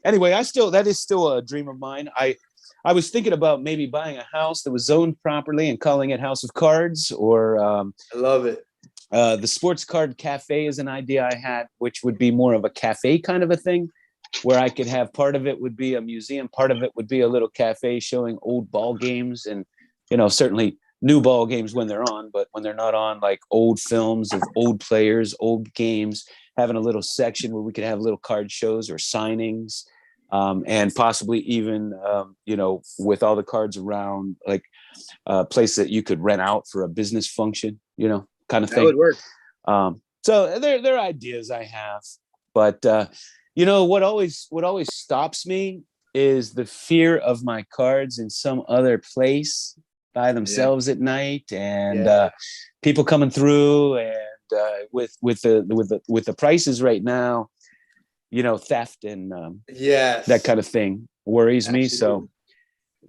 anyway, that is still a dream of mine. I was thinking about maybe buying a house that was zoned properly and calling it House of Cards, or I love it. The Sports Card Cafe is an idea I had, which would be more of a cafe kind of a thing, where I could have part of it would be a museum, part of it would be a little cafe showing old ball games, and certainly new ball games when they're on, but when they're not on, like old films of old players, old games, having a little section where we could have little card shows or signings, and possibly even, with all the cards around, like a place that you could rent out for a business function, kind of thing. That would work. So they're ideas I have, but what always stops me is the fear of my cards in some other place by themselves at night, and people coming through, and with the prices right now, theft and that kind of thing worries me. So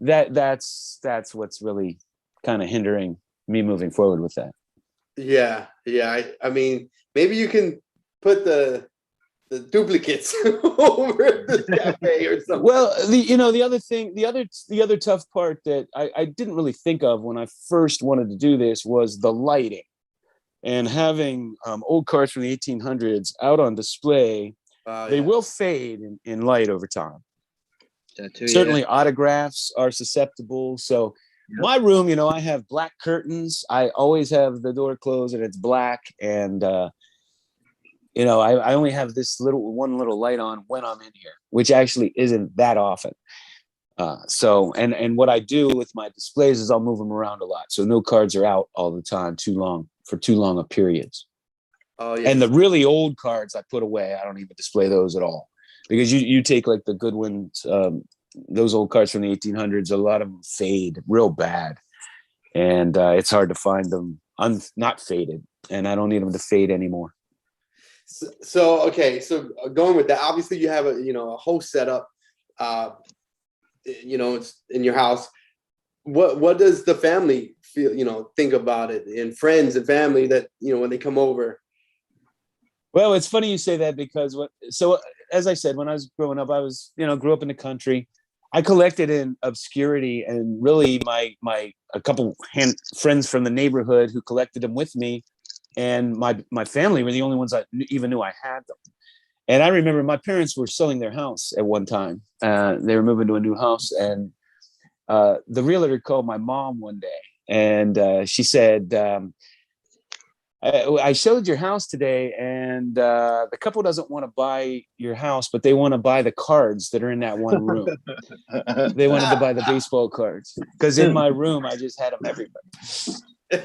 that's what's really kind of hindering me moving forward with that. Yeah. I mean, maybe you can put the duplicates over at this cafe or something. Well, the other thing, the other tough part that I didn't really think of when I first wanted to do this was the lighting, and having old cards from the 1800s out on display. They will fade in light over time. Certainly autographs are susceptible. So my room, I have black curtains. I always have the door closed and it's black. And, I only have this one little light on when I'm in here, which actually isn't that often. So what I do with my displays is I'll move them around a lot. So no cards are out all the time for too long of periods. Oh, yeah. And the really old cards I put away. I don't even display those at all, because you take like the good ones, those old cards from the 1800s, a lot of them fade real bad. And it's hard to find them not faded. And I don't need them to fade anymore. So going with that, obviously you have a whole setup, it's in your house. What does the family feel, think about it, and friends and family that, when they come over? Well, it's funny you say that, because as I said, when I was growing up, I was, grew up in the country. I collected in obscurity, and really a couple friends from the neighborhood who collected them with me, and my family were the only ones that even knew I had them. And I remember my parents were selling their house at one time. They were moving to a new house, and the realtor called my mom one day, and she said, I showed your house today, and the couple doesn't want to buy your house, but they want to buy the cards that are in that one room. They wanted to buy the baseball cards, because in my room, I just had them everywhere.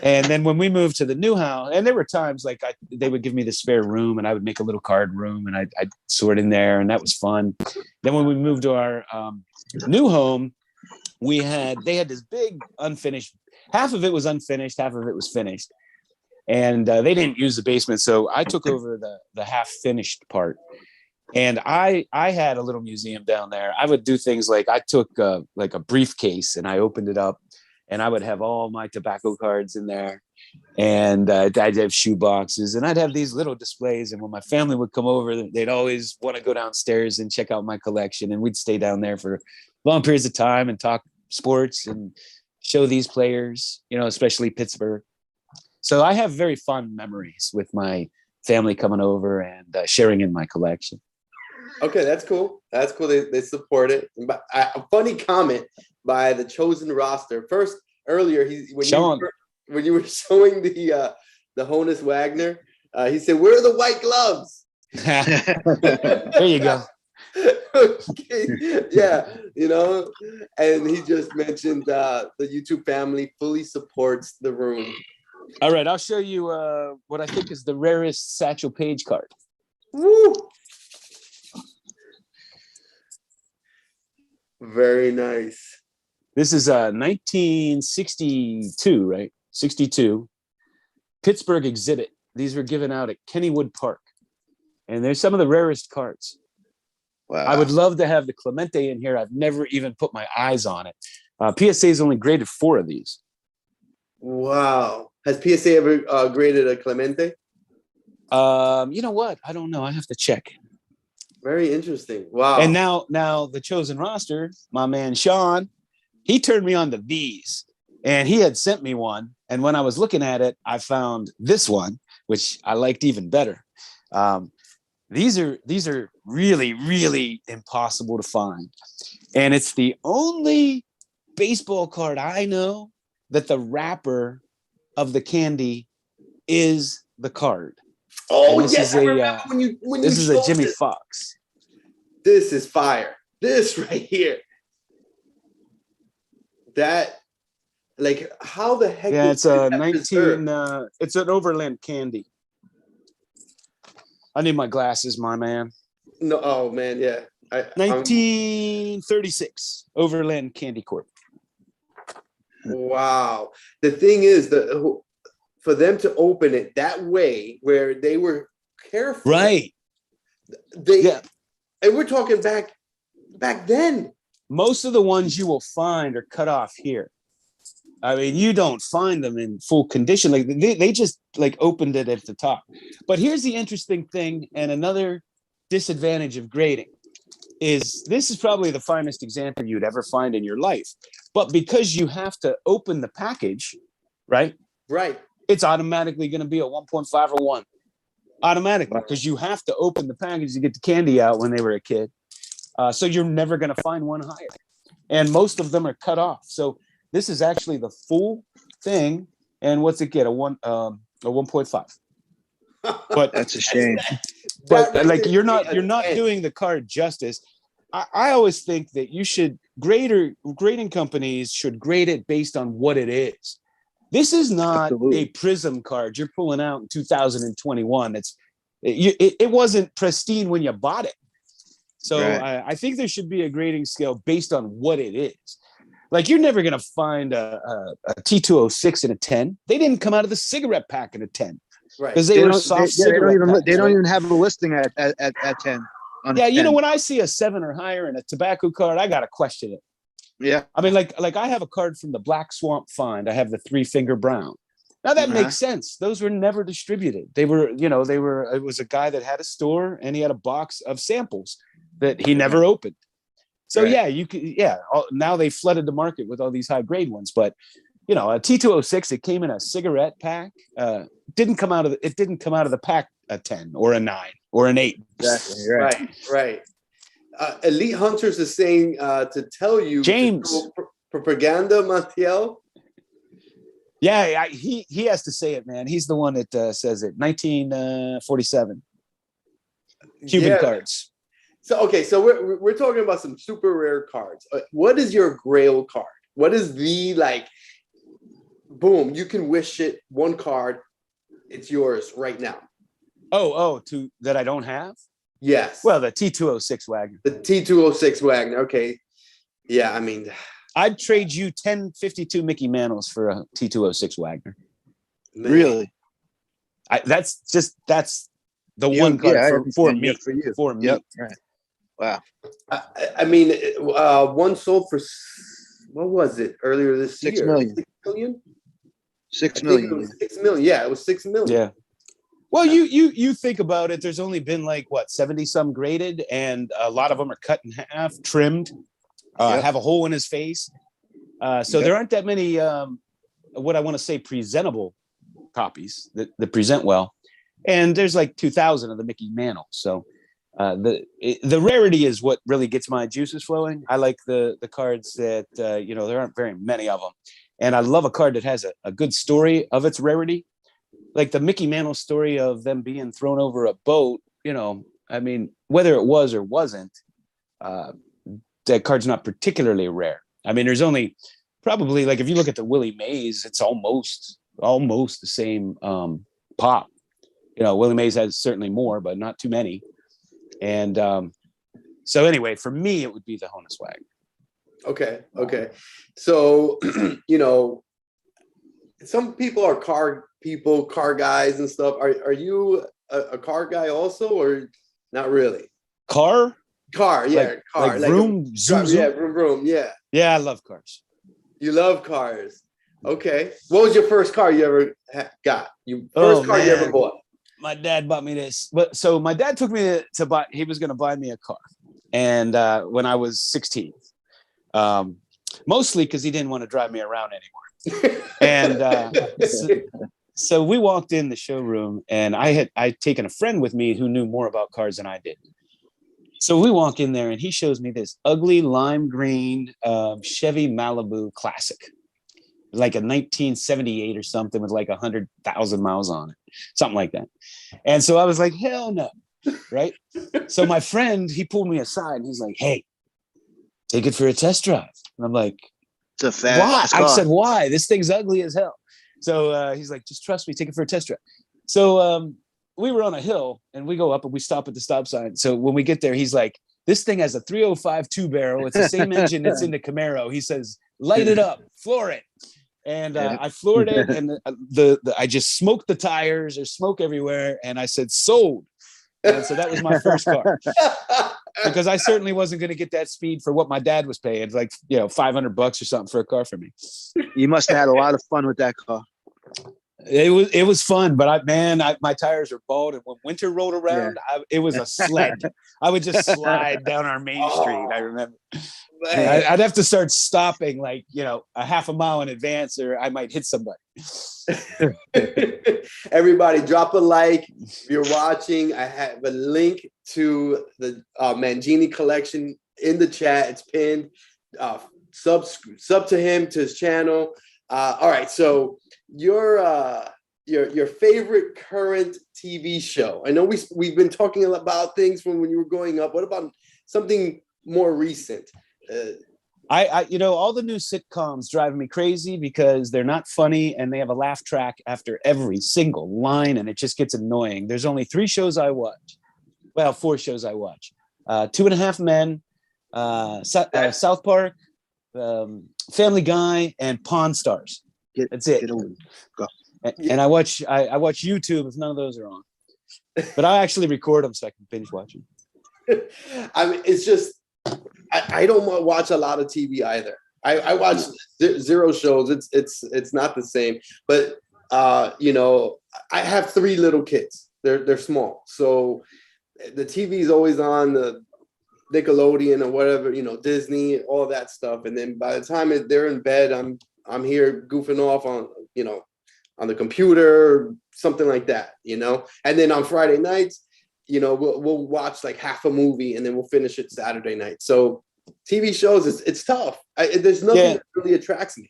And then when we moved to the new house, and there were times like they would give me the spare room, and I would make a little card room, and I'd sort in there, and that was fun. Then when we moved to our new home, they had this big unfinished, half of it was unfinished, half of it was finished. And they didn't use the basement, so I took over the half finished part. And I had a little museum down there. I would do things like I took like a briefcase, and I opened it up, and I would have all my tobacco cards in there, and I'd have shoe boxes, and I'd have these little displays. And when my family would come over, they'd always want to go downstairs and check out my collection, and we'd stay down there for long periods of time and talk sports and show these players, especially Pittsburgh. So I have very fond memories with my family coming over and sharing in my collection. Okay, that's cool. That's cool. They support it. But a funny comment by the chosen roster. First, earlier, when you were showing the Honus Wagner, he said, "Where are the white gloves?" There you go. Okay. Yeah, and he just mentioned the YouTube family fully supports the room. All right, I'll show you what I think is the rarest Satchel Paige card. Woo! Very nice. This is 1962, right? 62. Pittsburgh exhibit. These were given out at Kennywood Park. And there's some of the rarest cards. Wow. I would love to have the Clemente in here. I've never even put my eyes on it. PSA's only graded 4 of these. Wow. Has PSA ever graded a Clemente? You know what? I don't know. I have to check. Very interesting. Wow. And now the chosen roster, my man Sean, he turned me on to these, and he had sent me one. And when I was looking at it, I found this one, which I liked even better. These are really, really impossible to find. And it's the only baseball card I know that the wrapper of the candy is the card. Oh, this yes, is I remember when you this is a Jimmy it. Fox. This is fire. This right here. That, like, how the heck? Yeah, it's a 19. It's an Overland candy. I need my glasses, my man. No, oh man, yeah. 1936 Overland Candy Corp. Wow. The thing is for them to open it that way, where they were careful, right? And we're talking back then. Most of the ones you will find are cut off here. I mean, you don't find them in full condition. Like they just like opened it at the top. But here's the interesting thing, and another disadvantage of grading is this is probably the finest example you'd ever find in your life. But because you have to open the package, right? Right. It's automatically going to be a 1.5 or 1. Automatically, because you have to open the package to get the candy out when they were a kid. So you're never going to find one higher. And most of them are cut off. So this is actually the full thing. And what's it get? A 1.5. But That's a shame. but That like makes you're it not a you're not 10. doing the card justice. I always think that you should grading companies should grade it based on what it is. This is not Absolutely. a Prism card you're pulling out in 2021. It wasn't pristine when you bought it. So Right. I think there should be a grading scale based on what it is. Like you're never gonna find a T206 in a 10. They didn't come out of the cigarette pack in a 10 Right. because they were soft cigarette packs. They don't right? even have a listing at 10 on Yeah, a you know, 10. when I see a 7 or higher in a tobacco card, I gotta question it. Yeah. I mean, like I have a card from the Black Swamp Find. I have the 3-finger brown. Now that makes sense. Those were never distributed. They were. It was a guy that had a store and he had a box of samples that he never opened. So Right. yeah, you could. Yeah, now they flooded the market with all these high grade ones. But you know, a T206, it came in a cigarette pack. Didn't come out of the pack a 10 or a 9 or an 8. Exactly. Right. Elite Hunters is saying to tell you James. to do propaganda, Montiel. Yeah, he has to say it, man. He's the one that says it. 1947 Cuban cards. So we're talking about some super rare cards. What is your Grail card? What is the like? Boom! You can wish it one card. It's yours right now. That I don't have. Yes. Well, the T206 Wagner. The T206 Wagner. Okay. Yeah, I mean, I'd trade you 1052 Mickey Mantles for a T206 Wagner. man. Really? That's the one card for me. For you. For me. Yep. Right. Wow. I mean, one sold for what was it earlier this 6 year? million. 6 million. 6 I think million. it was 6 million. Yeah, it was 6 million. Yeah. Well, you think about it. There's only been like 70 some graded, and a lot of them are cut in half, trimmed, have a hole in his face. So there aren't that many. What I want to say, presentable copies that present well, and there's like 2,000 of the Mickey Mantle. So the rarity is what really gets my juices flowing. I like the cards that there aren't very many of them, and I love a card that has a good story of its rarity. Like the Mickey Mantle story of them being thrown over a boat, I mean, whether it was or wasn't, that card's not particularly rare. I mean, there's only probably, like, if you look at the Willie Mays, it's almost the same pop. Willie Mays has certainly more, but not too many. And so anyway, for me, it would be the Honus Wagner. Okay. So, some people are car guys and stuff. Are you a car guy also, or not really? Car, yeah, car. Like vroom, zoom, zoom. Yeah, vroom, yeah. Yeah, I love cars. You love cars. Okay. What was your first car you ever got? First car you ever bought? My dad bought me this. But so my dad took me to buy. He was going to buy me a car, and when I was 16, mostly because he didn't want to drive me around anymore. And so we walked in the showroom, and I'd taken a friend with me who knew more about cars than I did. So we walk in there, and he shows me this ugly lime green Chevy Malibu Classic, like a 1978 or something with like 100,000 miles on it, something like that. And so I was like, hell no, right? So my friend, he pulled me aside, and he's like, hey, take it for a test drive. And I'm like, it's a fast car. I said, why? This thing's ugly as hell. So he's like, just trust me, take it for a test drive. So we were on a hill, and we go up and we stop at the stop sign. So when we get there, he's like, this thing has a 305 2-barrel. It's the same engine that's in the Camaro. He says, light it up, floor it. And I floored it, and I just smoked the tires. There's smoke everywhere. And I said, sold. And so that was my first car. Because I certainly wasn't going to get that speed for what my dad was paying, like, $500 or something for a car for me. You must have had a lot of fun with that car. It was fun, but my tires are bald, and when winter rolled around, it was a sled. I would just slide down our main street. I remember. I'd have to start stopping, like, a half a mile in advance, or I might hit somebody. Everybody, drop a like if you're watching. I have a link to the Mangini collection in the chat. It's pinned. Sub to him, to his channel. All right, so your your favorite current TV show. I know we've been talking about things from when you were growing up. What about something more recent? I all the new sitcoms drive me crazy because they're not funny and they have a laugh track after every single line, and it just gets annoying. There's only 3 shows I watch. Well, 4 shows I watch. 2.5 Men, South Park, Family Guy, and Pawn Stars. That's it. Go. And I watch YouTube if none of those are on. But I actually record them so I can binge watch them. I mean, it's just I don't watch a lot of TV either. I watch 0 shows. It's not the same. But I have 3 little kids. They're small, so the TV is always on, the Nickelodeon or whatever, Disney, all that stuff. And then by the time they're in bed, I'm here goofing off on the computer, something like that, And then on Friday nights, we'll watch like half a movie and then we'll finish it Saturday night. So TV shows, it's tough. There's nothing that really attracts me.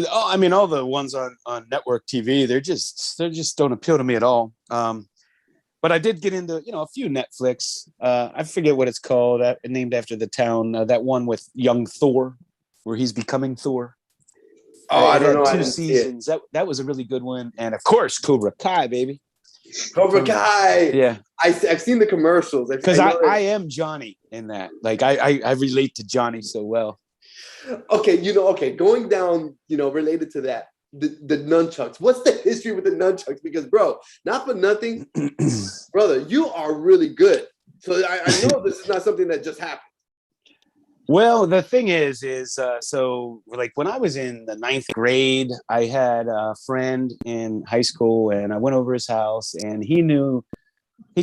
Oh, I mean, all the ones on network TV, they just don't appeal to me at all. But I did get into, a few Netflix. I forget what it's called, named after the town. That one with young Thor, where he's becoming Thor. Oh, I don't know. 2 seasons. That was a really good one. And of course, Cobra Kai, baby. Cobra Kai. Yeah. I've seen the commercials. Because I am Johnny in that. Like I relate to Johnny so well. Okay, going down, related to that, the nunchucks. What's the history with the nunchucks? Because, bro, not for nothing, brother, you are really good. So I know this is not something that just happened. Well, the thing is so like when I was in the 9th grade, I had a friend in high school and I went over his house and he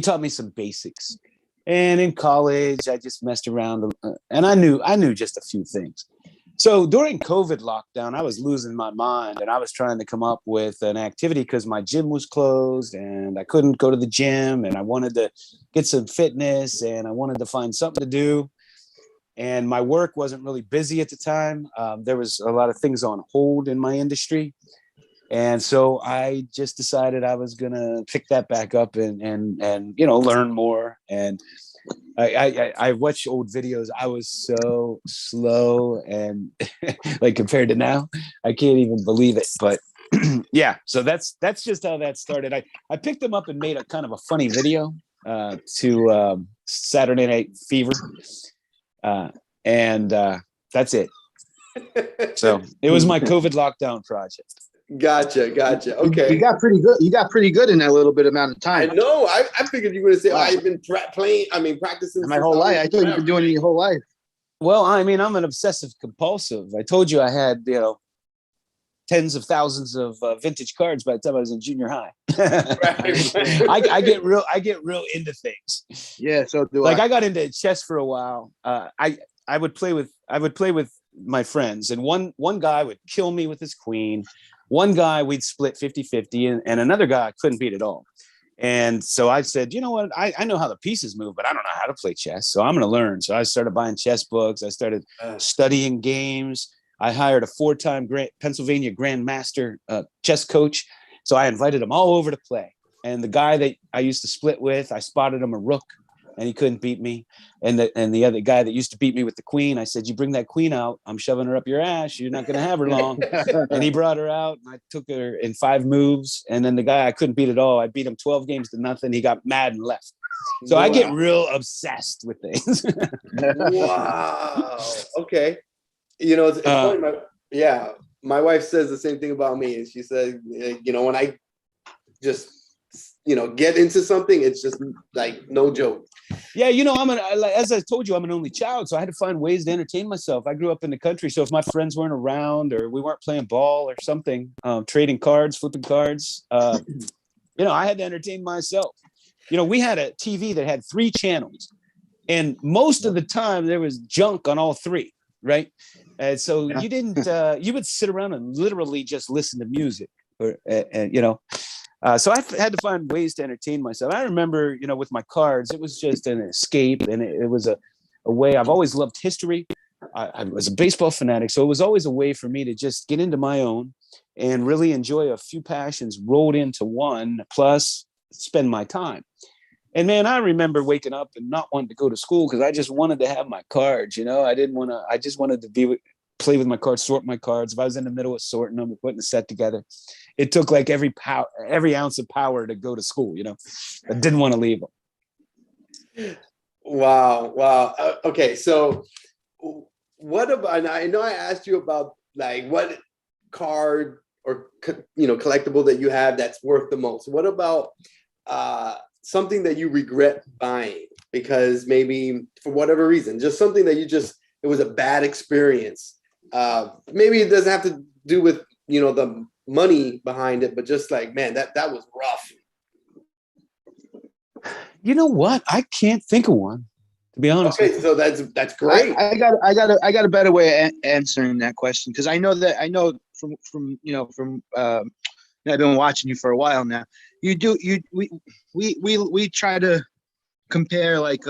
taught me some basics. And in college, I just messed around and I knew just a few things. So during COVID lockdown, I was losing my mind and I was trying to come up with an activity because my gym was closed and I couldn't go to the gym and I wanted to get some fitness and I wanted to find something to do. And my work wasn't really busy at the time. There was a lot of things on hold in my industry. And so I just decided I was going to pick that back up and learn more. And I watched old videos. I was so slow and like compared to now, I can't even believe it. But yeah, so that's just how that started. I picked them up and made a kind of a funny video to Saturday Night Fever. And that's it. So it was my COVID lockdown project. Gotcha. Okay. You got pretty good. You got pretty good in that little bit amount of time. I know. I figured you were going to say, I've been practicing my whole life. I thought you've been doing it your whole life. Well, I mean, I'm an obsessive compulsive. I told you I had, tens of thousands of vintage cards by the time I was in junior high. Right. I get real into things. Yeah. So do I got into chess for a while. I would play with my friends, and one guy would kill me with his queen. One guy we'd split 50-50, and another guy I couldn't beat at all. And so I said, you know what? I know how the pieces move, but I don't know how to play chess. So I'm going to learn. So I started buying chess books. I started studying games. I hired a 4-time Pennsylvania Grandmaster chess coach. So I invited him all over to play. And the guy that I used to split with, I spotted him a rook and he couldn't beat me. And the other guy that used to beat me with the queen, I said, you bring that queen out, I'm shoving her up your ass. You're not going to have her long. And he brought her out and I took her in 5 moves. And then the guy I couldn't beat at all, I beat him 12 games to nothing. He got mad and left. So wow. I get real obsessed with things. Wow. Okay. It's funny. My wife says the same thing about me. And she said, when I just, get into something, it's just like no joke. Yeah, as I told you, I'm an only child, so I had to find ways to entertain myself. I grew up in the country, so if my friends weren't around or we weren't playing ball or something, trading cards, flipping cards, I had to entertain myself. We had a TV that had 3 channels, and most of the time there was junk on all 3, right? And so you didn't, you would sit around and literally just listen to music, so I had to find ways to entertain myself. I remember, with my cards, it was just an escape, and it was a way. I've always loved history. I was a baseball fanatic, so it was always a way for me to just get into my own and really enjoy a few passions rolled into one, plus spend my time. And man, I remember waking up and not wanting to go to school because I just wanted to have my cards. I just wanted to play with my cards, sort my cards. If I was in the middle of sorting them or putting a set together, it took like every ounce of power to go to school. I didn't want to leave them. Wow. Okay, so what about? And I know I asked you about like what card or collectible that you have that's worth the most. What about something that you regret buying because maybe for whatever reason, just something that it was a bad experience. Maybe it doesn't have to do with, the money behind it, but just like, man, that was rough. You know what? I can't think of one, to be honest. Okay, so that's great. I got a better way of answering that question, because I know from I've been watching you for a while now. We try to compare like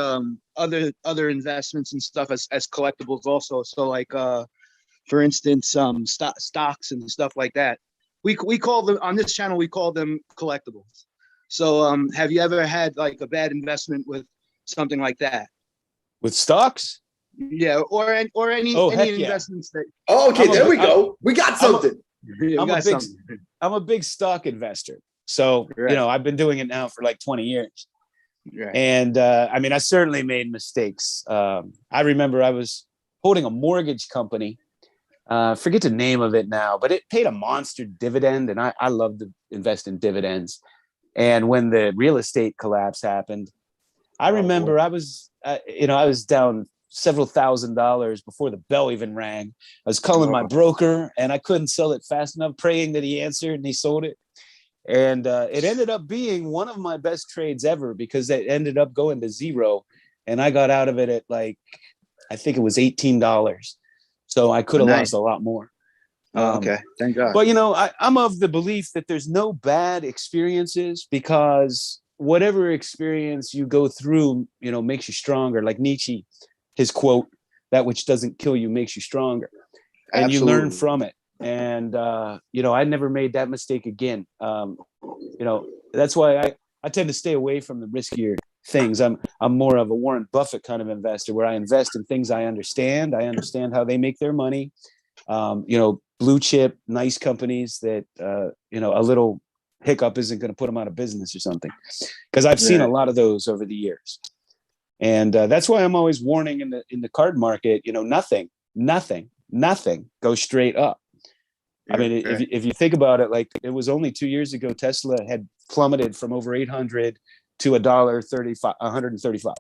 other investments and stuff as collectibles also. So like for instance stocks and stuff like that. We call them on this channel, we call them collectibles. So have you ever had like a bad investment with something like that? With stocks? Yeah, or any investments that. Oh, okay, there we go. We got something. I'm a big stock investor. So, right. I've been doing it now for like 20 years. Right. And I certainly made mistakes. I remember I was holding a mortgage company. Forget the name of it now, but it paid a monster dividend. And I love to invest in dividends. And when the real estate collapse happened, I remember I was down several $1,000s before the bell even rang. I was calling my broker and I couldn't sell it fast enough, praying that he answered, and he sold it. And it ended up being one of my best trades ever, because it ended up going to zero. And I got out of it at I think it was $18. So I could have lost a lot more. Okay. Thank God. But, I'm of the belief that there's no bad experiences, because whatever experience you go through, makes you stronger. Like Nietzsche, his quote, "That which doesn't kill you makes you stronger." And Absolutely. you learn from it. And, I never made that mistake again. That's why I tend to stay away from the riskier things. I'm more of a Warren Buffett kind of investor, where I invest in things I understand. I understand how they make their money. Blue chip, nice companies that, a little hiccup isn't going to put them out of business or something. Because I've seen a lot of those over the years. And that's why I'm always warning in the card market, nothing goes straight up. I mean, if you think about it, like it was only 2 years ago, Tesla had plummeted from over 800 to $135,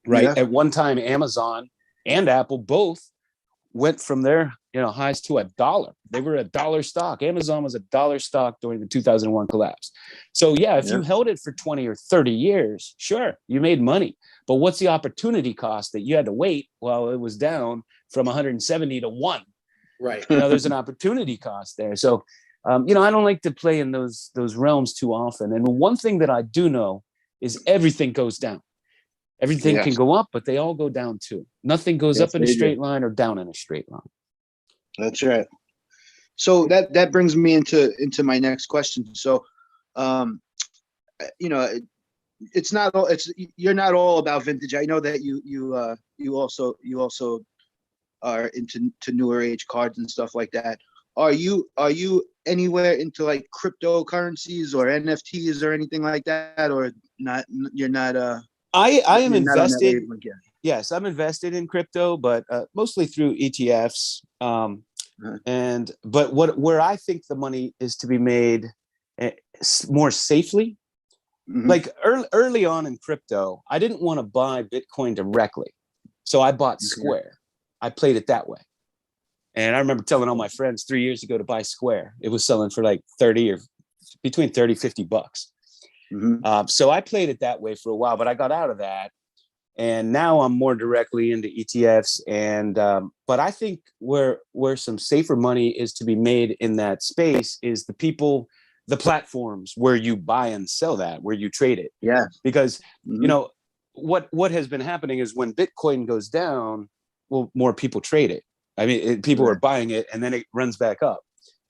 right? Yeah. At one time, Amazon and Apple both went from their highs to $1. They were $1 stock. Amazon was $1 stock during the 2001 collapse. So if you held it for 20 or 30 years, sure, you made money. But what's the opportunity cost that you had to wait while it was down from 170 to 1? Right. There's an opportunity cost there. So, I don't like to play in those realms too often. And one thing that I do know is everything goes down. Everything can go up, but they all go down too. Nothing goes up in a straight line or down in a straight line. That's right. So that brings me into my next question. So, it's not all. You're not all about vintage. I know that you also are into newer age cards and stuff like that. Are you anywhere into like cryptocurrencies or NFTs or anything like that, or not? You're not. I am invested. Yes, I'm invested in crypto, but mostly through ETFs. But where I think the money is to be made more safely. Mm-hmm. Like early on in crypto, I didn't want to buy Bitcoin directly, so I bought Square. I played it that way. And I remember telling all my friends 3 years ago to buy Square. It was selling for like 30 or between 30, $50. Mm-hmm. So I played it that way for a while, but I got out of that. And now I'm more directly into ETFs. And but I think where some safer money is to be made in that space is the platforms where you buy and sell that, where you trade it. Yeah. Because, what has been happening is when Bitcoin goes down, well, more people trade it. I mean, people are buying it and then it runs back up,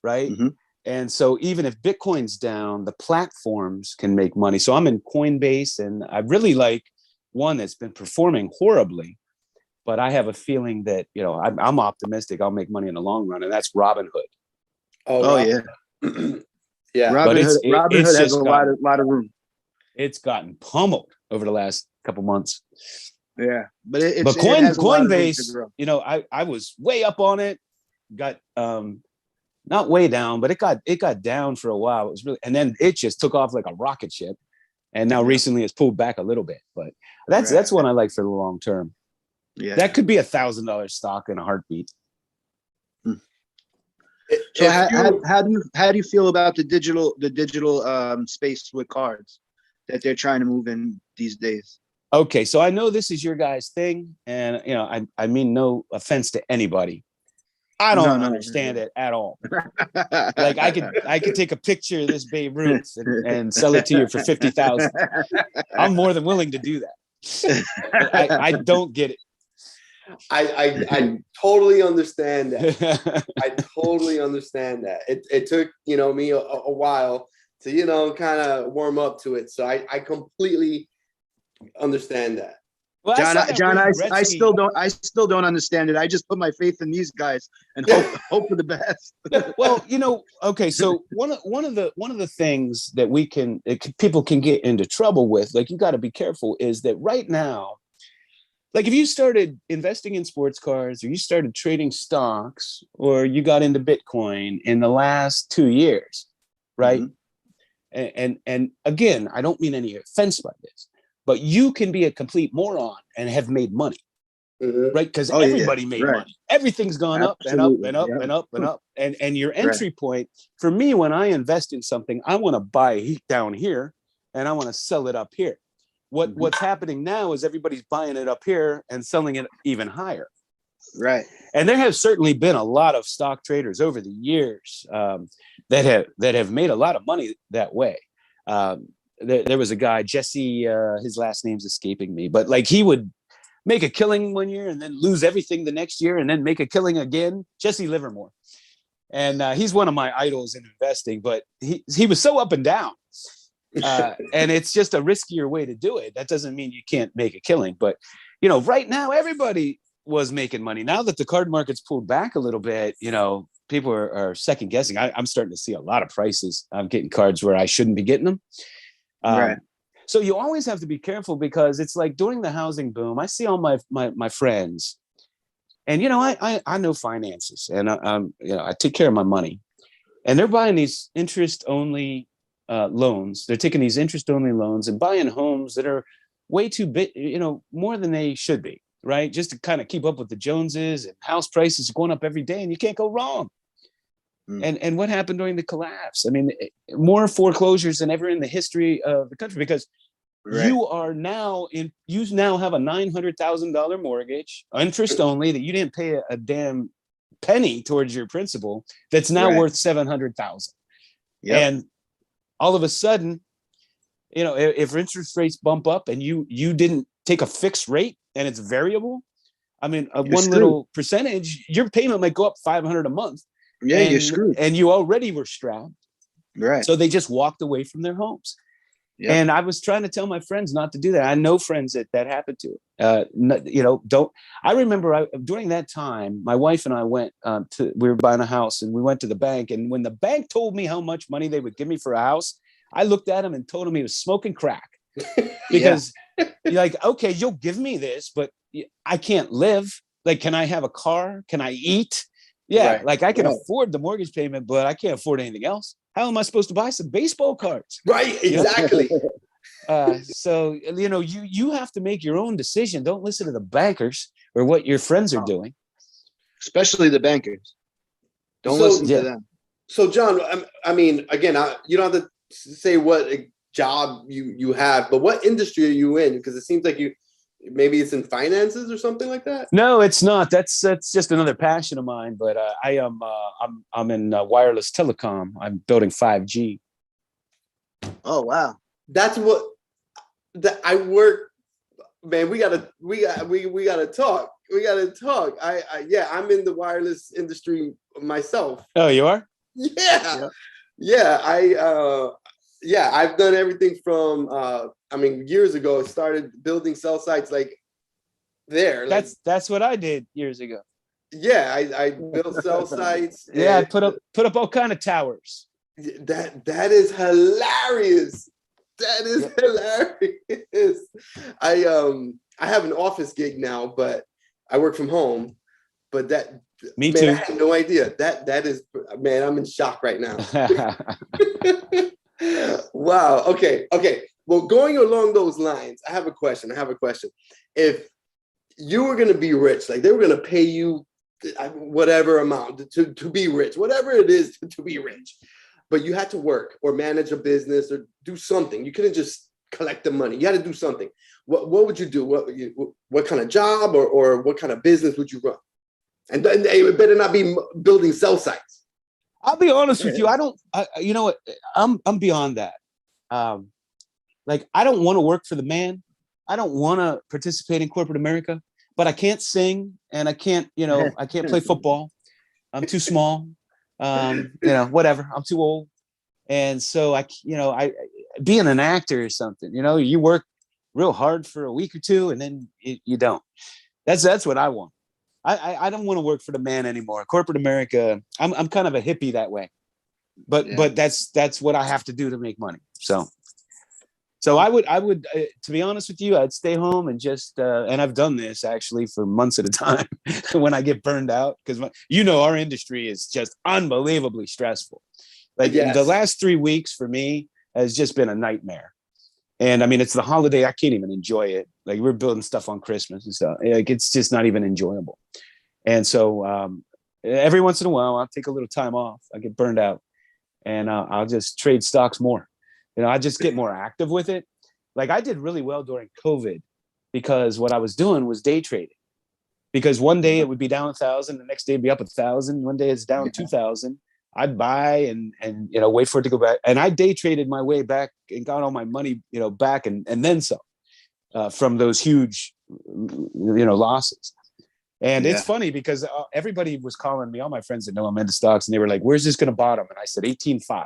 right? Mm-hmm. And so even if Bitcoin's down, the platforms can make money. So I'm in Coinbase, and I really like one that's been performing horribly, but I have a feeling that, you know, I'm optimistic I'll make money in the long run, and that's Robinhood. Oh yeah. Yeah. Robinhood has a lot of room. It's gotten pummeled over the last couple months. Yeah, but Coinbase, you know, I was way up on it, got not way down, but it got down for a while. It was really, and then it just took off like a rocket ship, and now recently it's pulled back a little bit. But that's one I like for the long term. Yeah, that could be $1,000 stock in a heartbeat. So how do you feel about the digital space with cards that they're trying to move in these days? Okay, so I know this is your guys' thing, and you know, I mean no offense to anybody. I don't understand it at all. Like I could take a picture of this Babe Ruth and sell it to you for 50,000. I'm more than willing to do that. I don't get it. I totally understand that. I totally understand that. It took, you know, me a while to, you know, kind of warm up to it. So I completely understand that. Well, John, I still don't understand it. I just put my faith in these guys and hope for the best. Well, you know, okay. So one of the things that people can get into trouble with, like you got to be careful, is that right now, like if you started investing in sports cards, or you started trading stocks, or you got into Bitcoin in the last 2 years, right? Mm-hmm. And again, I don't mean any offense by this, but you can be a complete moron and have made money, right? Because everybody made money. Everything's gone up and up and up and up and up. And your entry point, for me, when I invest in something, I want to buy down here and I want to sell it up here. What's happening now is everybody's buying it up here and selling it even higher. Right. And there have certainly been a lot of stock traders over the years that have made a lot of money that way. There was a guy, Jesse, his last name's escaping me, but like he would make a killing one year and then lose everything the next year and then make a killing again. Jesse Livermore. And he's one of my idols in investing, but he was so up and down. And it's just a riskier way to do it. That doesn't mean you can't make a killing, but you know, right now everybody was making money. Now that the card market's pulled back a little bit, you know, people are second guessing. I'm starting to see a lot of prices. I'm getting cards where I shouldn't be getting them. Right. So you always have to be careful, because it's like during the housing boom, I see all my friends, and you know, I know finances, and you know, I take care of my money, and they're buying these interest only loans. They're taking these interest only loans and buying homes that are way too big, you know, more than they should be, right? Just to kind of keep up with the Joneses, and house prices are going up every day, and you can't go wrong. And what happened during the collapse? I mean, more foreclosures than ever in the history of the country, because you now have a $900,000 mortgage, interest only, that you didn't pay a damn penny towards your principal, that's now worth $700,000. And all of a sudden, you know, if interest rates bump up and you didn't take a fixed rate and it's variable, I mean, one little percentage, your payment might go up $500 a month. Yeah, you're screwed. And you already were strapped. Right. So they just walked away from their homes. Yep. And I was trying to tell my friends not to do that. I know friends that happened to. You know, don't. I remember during that time, my wife and I went we were buying a house, and we went to the bank. And when the bank told me how much money they would give me for a house, I looked at him and told him he was smoking crack. Because you're like, okay, you'll give me this, but I can't live. Like, can I have a car? Can I eat? Yeah, like I can afford the mortgage payment, but I can't afford anything else. How am I supposed to buy some baseball cards? Right, exactly. So, you know, you have to make your own decision. Don't listen to the bankers or what your friends are doing. Especially the bankers. Don't listen to them. So, John, I mean, again, you don't have to say what job you have, but what industry are you in? Because it seems like maybe it's in finances or something like that. No, it's not. That's just another passion of mine. But I'm in wireless telecom. I'm building 5G. Oh wow, that's what I work. Man, we gotta talk. We gotta talk. I'm in the wireless industry myself. Oh, you are? Yeah. Yeah, I've done everything from years ago, I started building cell sites like there. Like, That's what I did years ago. yeah, I built cell sites. Yeah, I and put up all kind of towers. that is hilarious. That is hilarious. I have an office gig now, but I work from home. But Me man, too. I had no idea. That is, man, I'm in shock right now. Wow. Okay. Well, going along those lines, I have a question. If you were going to be rich, like they were going to pay you whatever amount to be rich, whatever it is to be rich, but you had to work or manage a business or do something. You couldn't just collect the money. You had to do something. What would you do? What kind of job or what kind of business would you run? And it better not be building cell sites. I'll be honest with you. You know what? I'm beyond that. Like, I don't want to work for the man. I don't want to participate in corporate America, but I can't sing and I can't play football. I'm too small. Whatever. I'm too old. And so being an actor or something, you work real hard for a week or two and then you don't. That's what I want. I don't want to work for the man anymore. Corporate America, I'm kind of a hippie that way, but that's what I have to do to make money. So I would to be honest with you, I'd stay home and just and I've done this actually for months at a time when I get burned out, because our industry is just unbelievably stressful. Like, the last 3 weeks for me has just been a nightmare. And I mean, it's the holiday. I can't even enjoy it. Like, we're building stuff on Christmas and stuff. Like, it's just not even enjoyable. And so every once in a while, I'll take a little time off. I get burned out and I'll just trade stocks more. I just get more active with it. Like, I did really well during COVID because what I was doing was day trading. Because one day it would be down 1,000, the next day it'd be up 1,000. One day it's down 2,000. I'd buy and wait for it to go back. And I day traded my way back and got all my money, back and then some from those huge, losses. And it's funny because everybody was calling me, all my friends that know I'm into stocks, and they were like, where's this going to bottom? And I said, 18.5.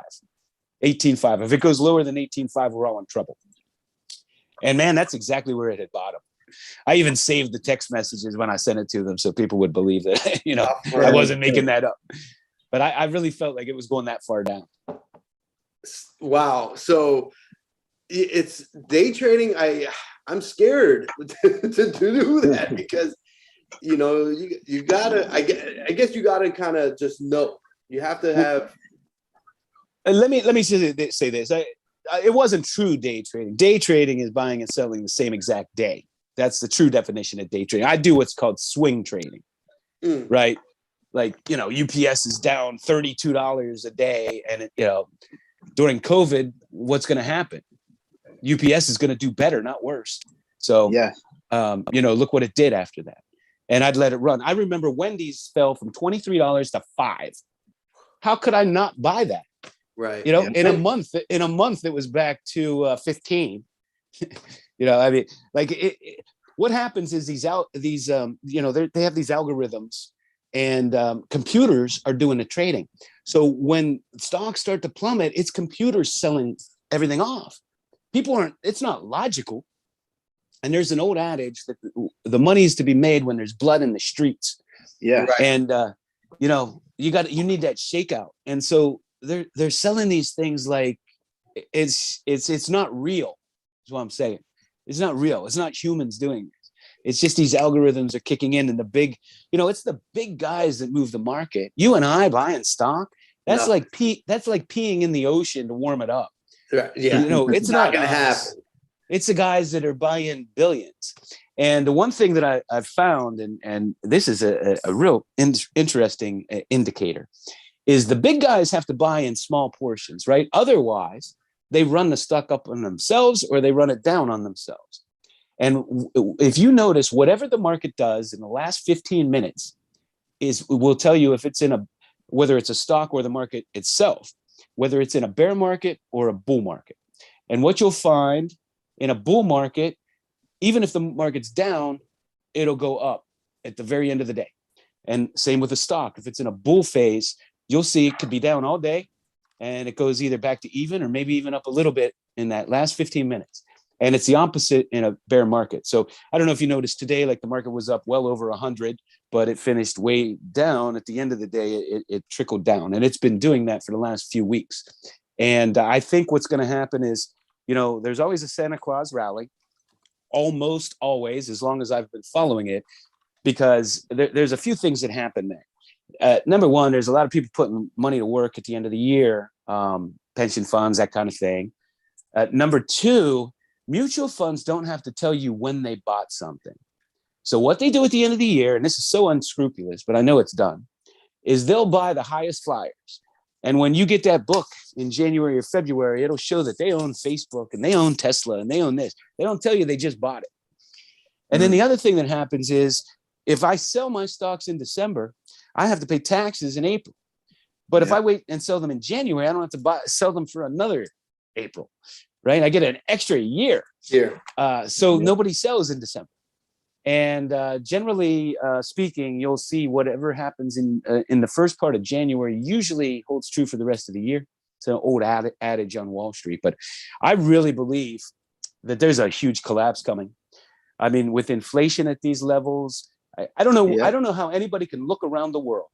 18.5. If it goes lower than 18.5, we're all in trouble. And man, that's exactly where it had bottomed. I even saved the text messages when I sent it to them so people would believe that, I wasn't making that up. But I really felt like it was going that far down. Wow. So it's day trading. I'm scared to do that because, you gotta, I guess you gotta kind of just know. You have to have. And let me say this. It wasn't true day trading. Day trading is buying and selling the same exact day. That's the true definition of day trading. I do what's called swing trading, right? Like, UPS is down $32 a day. And, during COVID, what's going to happen? UPS is going to do better, not worse. So, look what it did after that. And I'd let it run. I remember Wendy's fell from $23 to $5. How could I not buy that? Right. In a month, it was back to 15. I mean, like what happens is they have these algorithms, and computers are doing the trading. So when stocks start to plummet, it's computers selling everything off. It's not logical. And there's an old adage that the money is to be made when there's blood in the streets. Yeah. Right. And, you need that shakeout. And so they're selling these things like it's not real, is what I'm saying. It's not real. It's not humans doing this. It's just these algorithms are kicking in, and it's the big guys that move the market. You and I buying stock, that's like peeing in the ocean to warm it up. Right. Yeah. It's not going to happen. It's the guys that are buying billions. And the one thing that I've found, and this is a real interesting indicator, is the big guys have to buy in small portions, right? Otherwise, they run the stock up on themselves or they run it down on themselves. And if you notice, whatever the market does in the last 15 minutes will tell you if it's whether it's a stock or the market itself, whether it's in a bear market or a bull market. And what you'll find in a bull market, even if the market's down, it'll go up at the very end of the day. And same with a stock. If it's in a bull phase, you'll see it could be down all day and it goes either back to even or maybe even up a little bit in that last 15 minutes. And it's the opposite in a bear market. So I don't know if you noticed today, like the market was up well over 100, but it finished way down. At the end of the day, it trickled down, and it's been doing that for the last few weeks. And I think what's going to happen is, there's always a Santa Claus rally, almost always, as long as I've been following it, because there's a few things that happen there. Number one, there's a lot of people putting money to work at the end of the year, pension funds, that kind of thing. Number two, mutual funds don't have to tell you when they bought something. So what they do at the end of the year, and this is so unscrupulous, but I know it's done, is they'll buy the highest flyers. And when you get that book in January or February, it'll show that they own Facebook and they own Tesla and they own this. They don't tell you they just bought it. And then the other thing that happens is if I sell my stocks in December, I have to pay taxes in April. But if I wait and sell them in January, I don't have to sell them for another April, right? I get an extra year. So nobody sells in December. And generally speaking, you'll see whatever happens in the first part of January usually holds true for the rest of the year. It's an old adage on Wall Street. But I really believe that there's a huge collapse coming. I mean, with inflation at these levels, I don't know. Yeah. I don't know how anybody can look around the world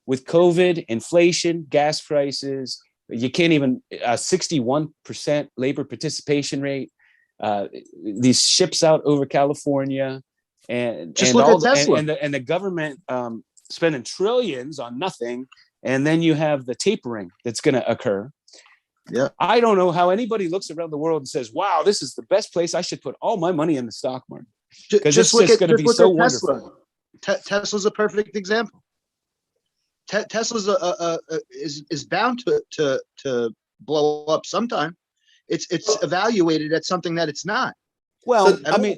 with COVID, inflation, gas prices. You can't even 61% labor participation rate. These ships out over California. And just and look all at Tesla. And the government spending trillions on nothing, and then you have the tapering that's going to occur. Yeah, I don't know how anybody looks around the world and says, "Wow, this is the best place. I should put all my money in the stock market," because it's just going to be so wonderful. Tesla's a perfect example. Tesla's is bound to blow up sometime. It's evaluated at something that it's not. Well, I mean.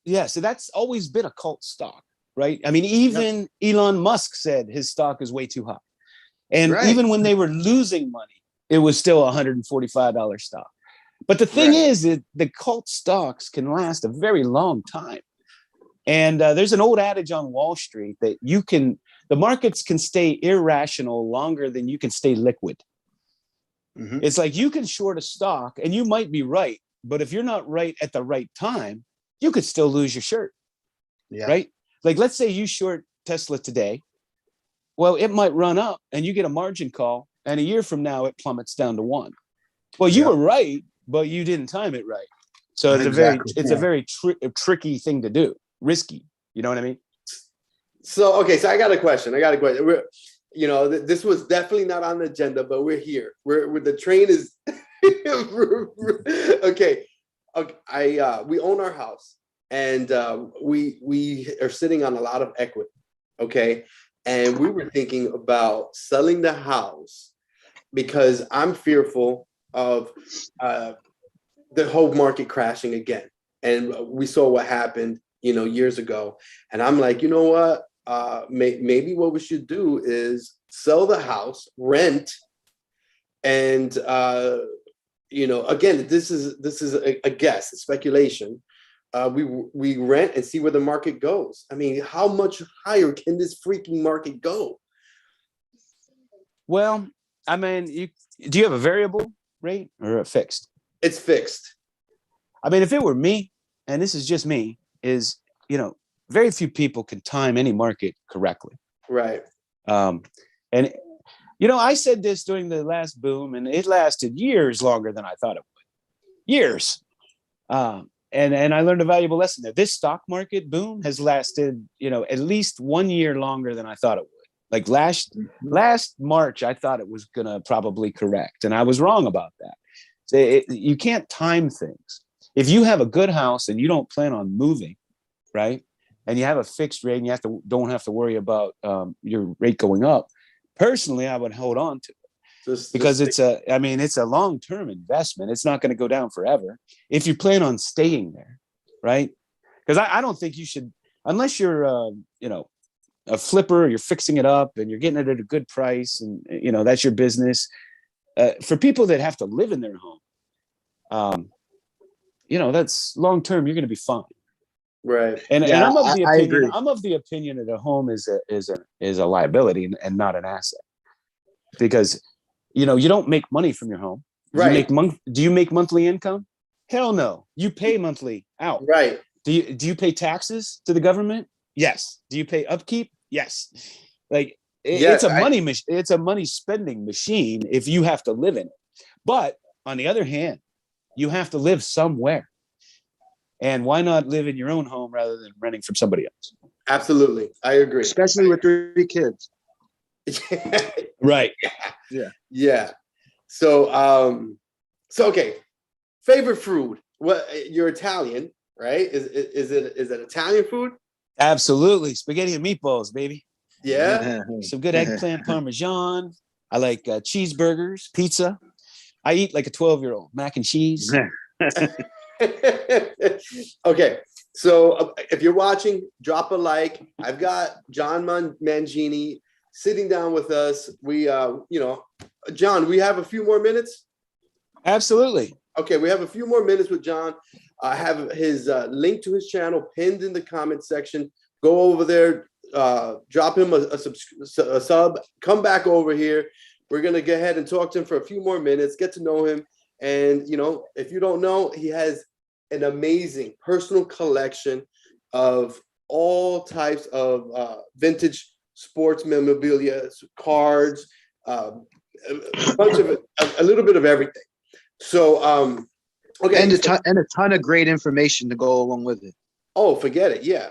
Yeah, so that's always been a cult stock, right? I mean, even Elon Musk said his stock is way too high. And even when they were losing money, it was still a $145 stock. But the thing is that the cult stocks can last a very long time. And there's an old adage on Wall Street that the markets can stay irrational longer than you can stay liquid. Mm-hmm. It's like you can short a stock and you might be right, but if you're not right at the right time, you could still lose your shirt, right? Like, let's say you short Tesla today. Well, it might run up and you get a margin call, and a year from now, it plummets down to 1. Well, you were right, but you didn't time it right. So it's a very tricky thing to do, risky. You know what I mean? So, okay, so I got a question. This was definitely not on the agenda, but we're here. We're the train is okay. We own our house, and we are sitting on a lot of equity. Okay, and we were thinking about selling the house because I'm fearful of the whole market crashing again. And we saw what happened, years ago. And I'm like, you know what? Maybe what we should do is sell the house, rent, and again, this is a guess, a speculation. We rent and see where the market goes. I mean, how much higher can this freaking market go? Well, I mean, do you have a variable rate or a fixed? It's fixed. I mean, if it were me, and this is just me, very few people can time any market correctly. Right. I said this during the last boom, and it lasted years longer than I thought it would. Years. And I learned a valuable lesson there. This stock market boom has lasted, at least 1 year longer than I thought it would. Like last March, I thought it was going to probably correct, and I was wrong about that. So you can't time things. If you have a good house and you don't plan on moving, right, and you have a fixed rate and you don't have to worry about your rate going up, personally, I would hold on to it because it's a long-term investment. It's not going to go down forever if you plan on staying there, right? Because I don't think you should, unless you're, a flipper, you're fixing it up and you're getting it at a good price, and that's your business. For people that have to live in their home, that's long-term. You're going to be fine. Right. And I'm of the opinion. I'm of the opinion that a home is a liability and not an asset, because you don't make money from your home. Right. Do you make monthly income? Hell no. You pay monthly out. Right. Do you pay taxes to the government? Yes. Do you pay upkeep? Yes. Like Yes, it's a money spending machine if you have to live in it. But on the other hand, you have to live somewhere. And why not live in your own home rather than renting from somebody else? Absolutely. I agree. Especially with 3 kids. Right. Yeah. Yeah. So okay. Favorite food? What, you're Italian, right? Is it Italian food? Absolutely. Spaghetti and meatballs, baby. Yeah. Some good eggplant parmesan. I like cheeseburgers, pizza. I eat like a 12-year-old. Mac and cheese. Okay. So if you're watching, drop a like. I've got John Mangini sitting down with us. We, John, we have a few more minutes. Absolutely. Okay, we have a few more minutes with John. I have his link to his channel pinned in the comment section. Go over there, drop him a sub, come back over here. We're going to go ahead and talk to him for a few more minutes, get to know him. And, if you don't know, he has an amazing personal collection of all types of vintage sports memorabilia, cards, a little bit of everything. So, okay. And a ton of great information to go along with it. Oh, forget it. Yeah.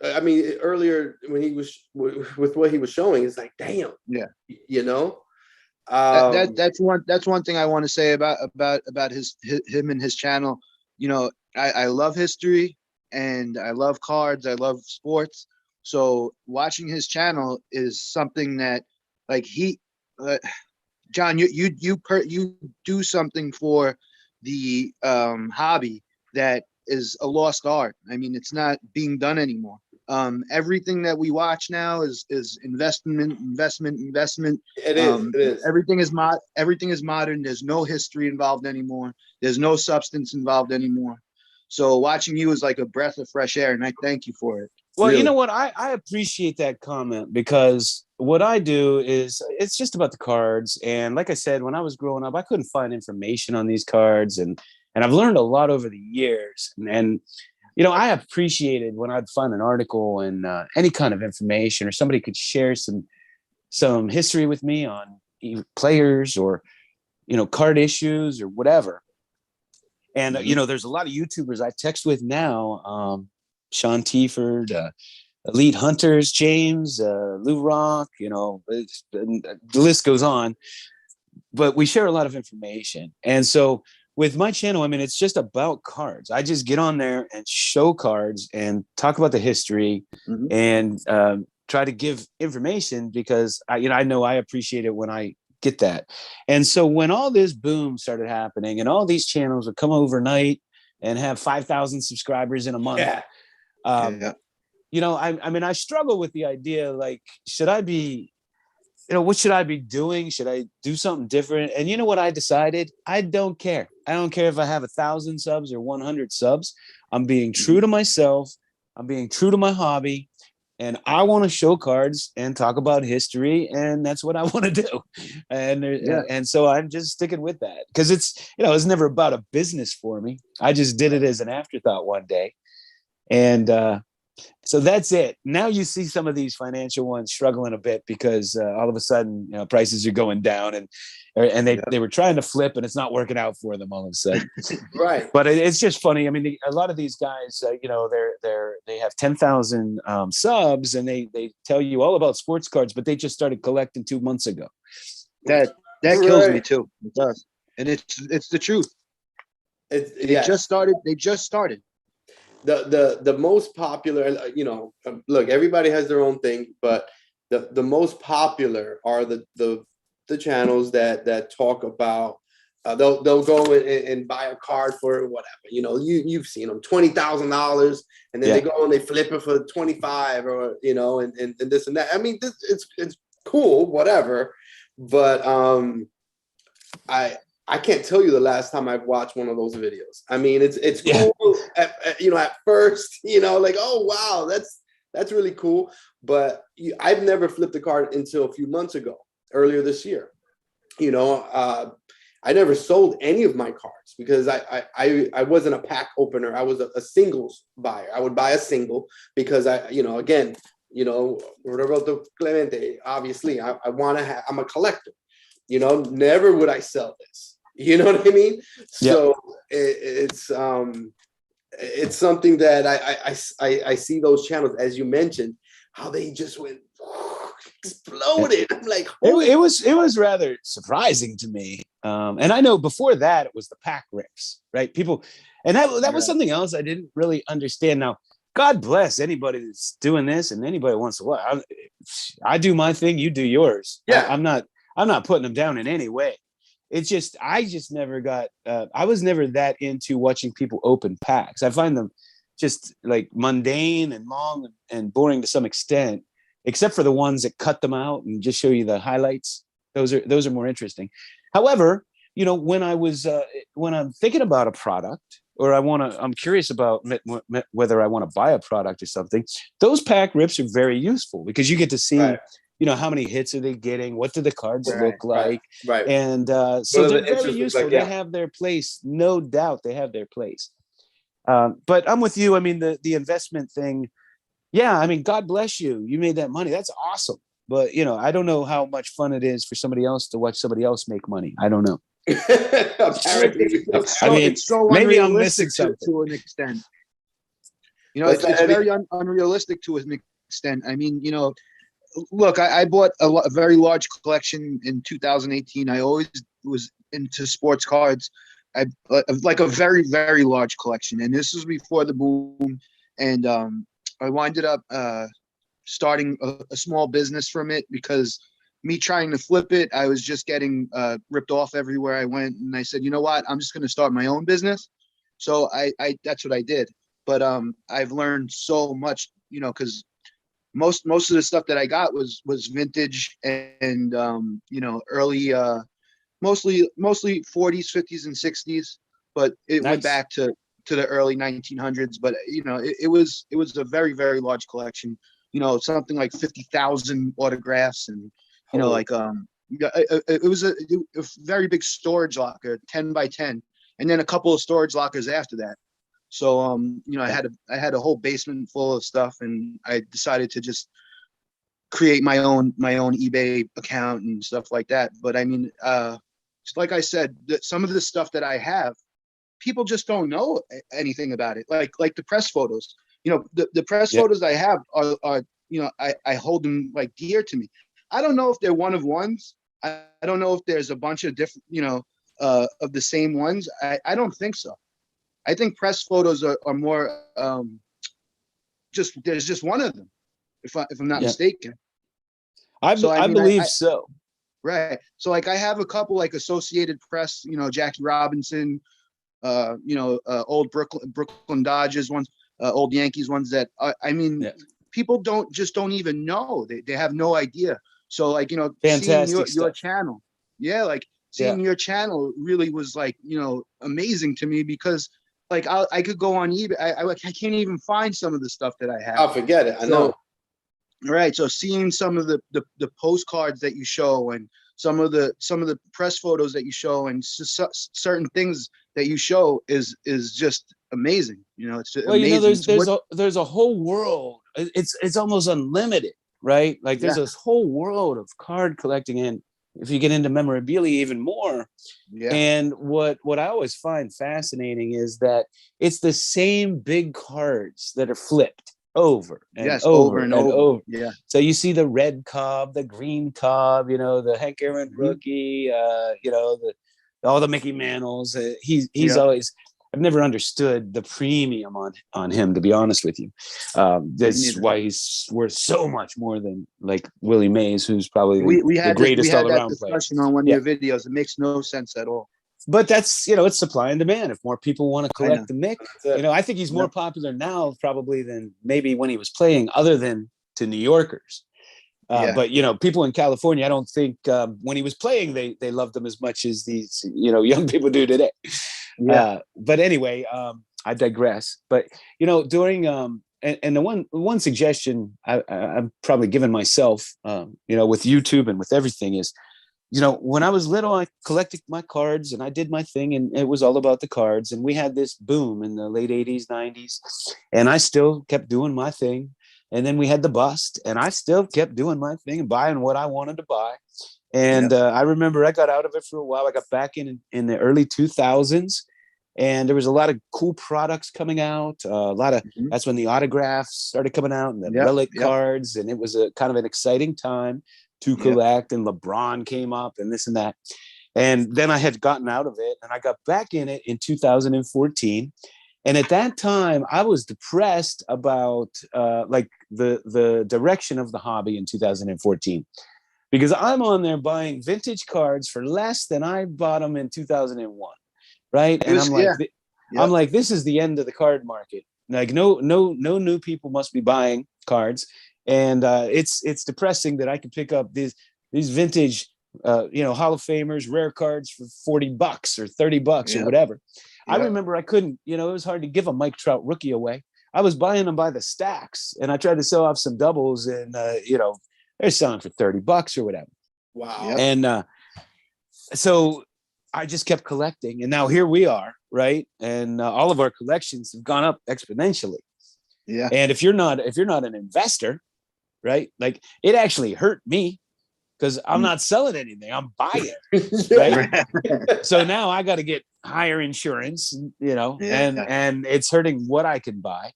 I mean, earlier when he was with what he was showing, it's like, damn. Yeah. That's one thing I want to say about him and his channel. I love history and I love cards. I love sports. So watching his channel is something that, like, John, you do something for the hobby that is a lost art. I mean, it's not being done anymore. Everything that we watch now is investment. It is. Everything is modern. There's no history involved anymore. There's no substance involved anymore. So watching you is like a breath of fresh air, and I thank you for it. Well, really. You know what? I appreciate that comment, because what I do is it's just about the cards. And like I said, when I was growing up, I couldn't find information on these cards, and I've learned a lot over the years. And I appreciated when I'd find an article and any kind of information, or somebody could share some history with me on players or card issues or whatever. And there's a lot of YouTubers I text with now. Sean Tieford, Elite Hunters, James, Lou Rock, the list goes on. But we share a lot of information. And so with my channel, I mean, it's just about cards. I just get on there and show cards and talk about the history and try to give information, because I know I appreciate it when I get that. And so when all this boom started happening and all these channels would come overnight and have 5,000 subscribers in a month, I mean, I struggle with the idea, like, should I be, what should I be doing? Should I do something different? And you know what I decided? I don't care. I don't care if I have 1,000 subs or 100 subs. I'm being true to myself. I'm being true to my hobby. And I want to show cards and talk about history. And that's what I want to do. And so I'm just sticking with that, because it's never about a business for me. I just did it as an afterthought one day. And so that's it. Now you see some of these financial ones struggling a bit, because all of a sudden, prices are going down, and they were trying to flip, and it's not working out for them all of a sudden. Right. But it's just funny. I mean, a lot of these guys, they have 10,000 subs, and they tell you all about sports cards, but they just started collecting 2 months ago. That kills me too. It does, and it's the truth. They just started. The most popular, look, everybody has their own thing, but the most popular are the channels that talk about, they'll go and buy a card for whatever, you've seen them, $20,000, and then they go and they flip it for 25, or and this and that. I mean, it's cool, whatever, but I can't tell you the last time I've watched one of those videos. I mean, it's cool at first, like, oh wow, that's really cool. But I've never flipped a card until a few months ago, earlier this year. you know, I never sold any of my cards because I wasn't a pack opener. I was a singles buyer. I would buy a single because again, Roberto, Clemente, obviously I want to have, I'm a collector, never would I sell this. You know what I mean? Yep. So it's something that I see those channels, as you mentioned, how they just went exploded. I'm like, it was rather surprising to me. And I know before that it was the pack rips, right? People, and that was something else I didn't really understand. Now, God bless anybody that's doing this, and anybody wants to what I do my thing, you do yours. Yeah, I'm not putting them down in any way. It's just I just never got. I was never that into watching people open packs. I find them just like mundane and long and boring to some extent, except for the ones that cut them out and just show you the highlights. Those are more interesting. However, when I'm thinking about a product, or I'm curious about whether I want to buy a product or something, those pack rips are very useful because you get to see, right. How many hits are they getting? What do the cards look like? Right. And so they're very useful. Like, yeah. They have their place. No doubt they have their place. But I'm with you. I mean, the investment thing, yeah, I mean, God bless you. You made that money. That's awesome. But, I don't know how much fun it is for somebody else to watch somebody else make money. I don't know. It's so maybe I'm missing unrealistic something to an extent. It's very unrealistic to an extent. I mean, look, I bought a very large collection in 2018. I always was into sports cards. I like a very, very large collection. And this was before the boom. And I winded up starting a small business from it because me trying to flip it, I was just getting ripped off everywhere I went. And I said, you know what? I'm just going to start my own business. So I that's what I did. But I've learned so much, because most of the stuff that I got was vintage and early, mostly 40s, 50s, and 60s. But it went back to the early 1900s. But it was a very, very large collection. Something like 50,000 autographs, and it was a very big storage locker, 10 by 10, and then a couple of storage lockers after that. So I had a whole basement full of stuff, and I decided to just create my own eBay account and stuff like that. But I mean, like I said, some of the stuff that I have, people just don't know anything about it. Like the press photos. The press photos I have are I hold them like dear to me. I don't know if they're one of ones. I don't know if there's a bunch of different, of the same ones. I don't think so. I think press photos are more there's just one of them, if I'm not mistaken. I believe so. Right. So like I have a couple like Associated Press, Jackie Robinson, old Brooklyn Dodgers ones, old Yankees ones that people don't even know. They have no idea. So like, fantastic seeing your channel. Yeah, like seeing your channel really was like, amazing to me because like I could go on eBay. I can't even find some of the stuff that I have. I'll forget it. I know. Right. So seeing some of the postcards that you show and some of the press photos that you show and certain things that you show is just amazing. It's amazing. There's a whole world. It's almost unlimited, right? Like there's this whole world of card collecting, and if you get into memorabilia even more. Yeah. And what I always find fascinating is that it's the same big cards that are flipped over and over and over. Yeah. So you see the red Cobb, the green Cobb, the Hank Aaron rookie, all the Mickey Mantles. He's always. I've never understood the premium on him, to be honest with you. That's why he's worth so much more than like Willie Mays, who's probably the greatest all around player. Discussion on one of your videos. It makes no sense at all. But that's it's supply and demand. If more people want to collect the Mick, I think he's more popular now probably than maybe when he was playing, other than to New Yorkers. But people in California, I don't think when he was playing they loved him as much as these young people do today. But anyway, I digress. But during and the one suggestion I've probably given myself, with YouTube and with everything is when I was little, I collected my cards and I did my thing, and it was all about the cards. And we had this boom in the late 80s, 90s, and I still kept doing my thing. And then we had the bust, and I still kept doing my thing and buying what I wanted to buy. And I remember I got out of it for a while. I got back in the early 2000s, and there was a lot of cool products coming out. That's when the autographs started coming out and the relic cards, and it was a kind of an exciting time to collect. And LeBron came up and this and that. And then I had gotten out of it, and I got back in it in 2014. And at that time, I was depressed about the direction of the hobby in 2014, because I'm on there buying vintage cards for less than I bought them in 2001, right? And I'm like, this is the end of the card market. Like, no new people must be buying cards, and it's depressing that I can pick up these vintage, Hall of Famers, rare cards for $40 or $30 or whatever. I remember I couldn't, it was hard to give a Mike Trout rookie away. I was buying them by the stacks, and I tried to sell off some doubles, and they're selling for $30 or whatever. Wow. And so I just kept collecting, and now here we are, right? And all of our collections have gone up exponentially. Yeah. And if you're not an investor, right? Like, it actually hurt me, because I'm not selling anything. I'm buying, right? So now I got to get higher insurance, and it's hurting what I can buy.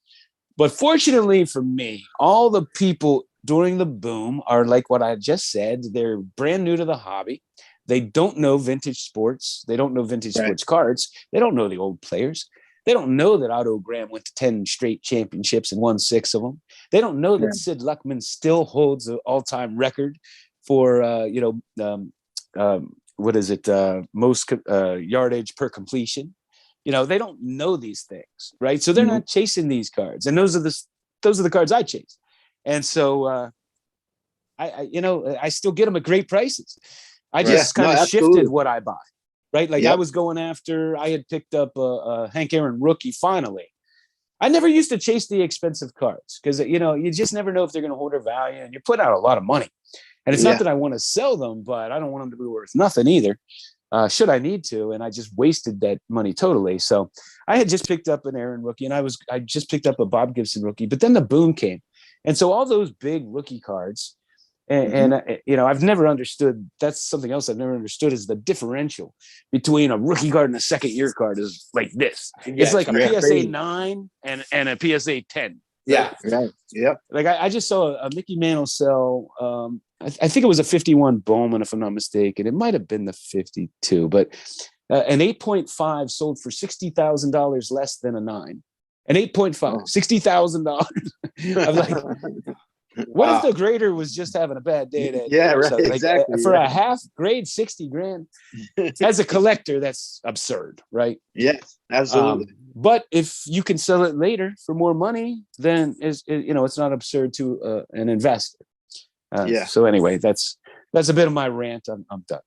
But fortunately for me, all the people during the boom are like what I just said. They're brand new to the hobby. They don't know vintage sports. They don't know vintage sports cards. They don't know the old players. They don't know that Otto Graham went to 10 straight championships and won 6 of them. They don't know that Sid Luckman still holds the all-time record for most yardage per completion. They don't know these things, right? So they're not chasing these cards, and those are the cards I chase. And so I still get them at great prices. I just kind of shifted what I buy, right? Like, I was going after, I had picked up a Hank Aaron rookie finally. I never used to chase the expensive cards, because you just never know if they're going to hold their value, and you put out a lot of money. And it's not that I want to sell them, but I don't want them to be worth nothing either, should I need to. And I just wasted that money totally. So I had just picked up an Aaron rookie, and I just picked up a Bob Gibson rookie, but then the boom came. And so all those big rookie cards, and I've never understood, that's something else I've never understood, is the differential between a rookie card and a second year card is like this. It's like a PSA 9 and a PSA 10. Yeah. Right. Yep. Like, I just saw a Mickey Mantle sell. I think it was a 51 Bowman, if I'm not mistaken. It might have been the 52, but an 8.5 sold for $60,000 less than a 9. An 8.5, $60,000. I'm like, what if the grader was just having a bad day? Exactly. For a half grade, $60,000. As a collector, that's absurd, right? Yes, absolutely. But if you can sell it later for more money, then it's not absurd to an investor. So anyway, that's a bit of my rant. I'm done.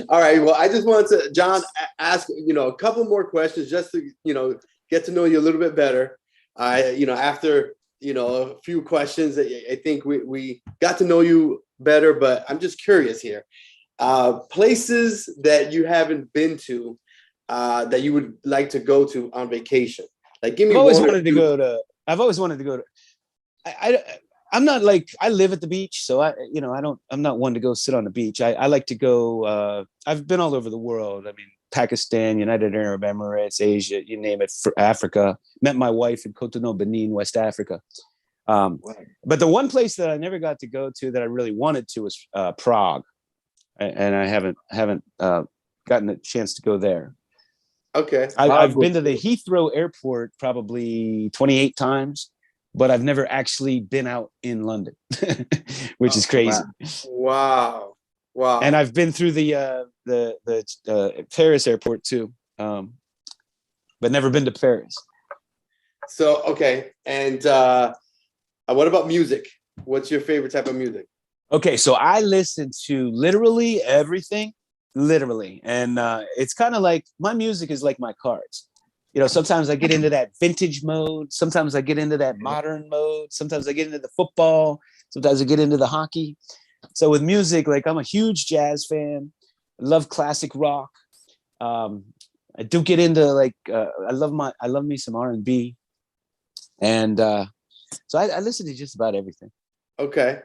All right. Well, I just wanted to, John, ask a couple more questions just to get to know you a little bit better. After a few questions, I think we got to know you better. But I'm just curious here, places that you haven't been to that you would like to go to on vacation. Like, give me. I've always wanted to go to. I'm not like, I live at the beach, so I'm not one to go sit on the beach. I like to go, I've been all over the world. I mean, Pakistan, United Arab Emirates, Asia, you name it, for Africa. Met my wife in Cotonou, Benin, West Africa. But the one place that I never got to go to that I really wanted to was Prague. And I haven't gotten a chance to go there. Okay. I've been to the Heathrow airport probably 28 times. But I've never actually been out in London, which is crazy. Wow. And I've been through the Paris airport too, but never been to Paris. So, okay. And what about music? What's your favorite type of music? Okay, so I listen to literally everything, and it's kind of like, my music is like my cards. Sometimes I get into that vintage mode. Sometimes I get into that modern mode. Sometimes I get into the football. Sometimes I get into the hockey. So with music, like I'm a huge jazz fan. I love classic rock. I do get into like I love me some R&B, and so I listen to just about everything. Okay.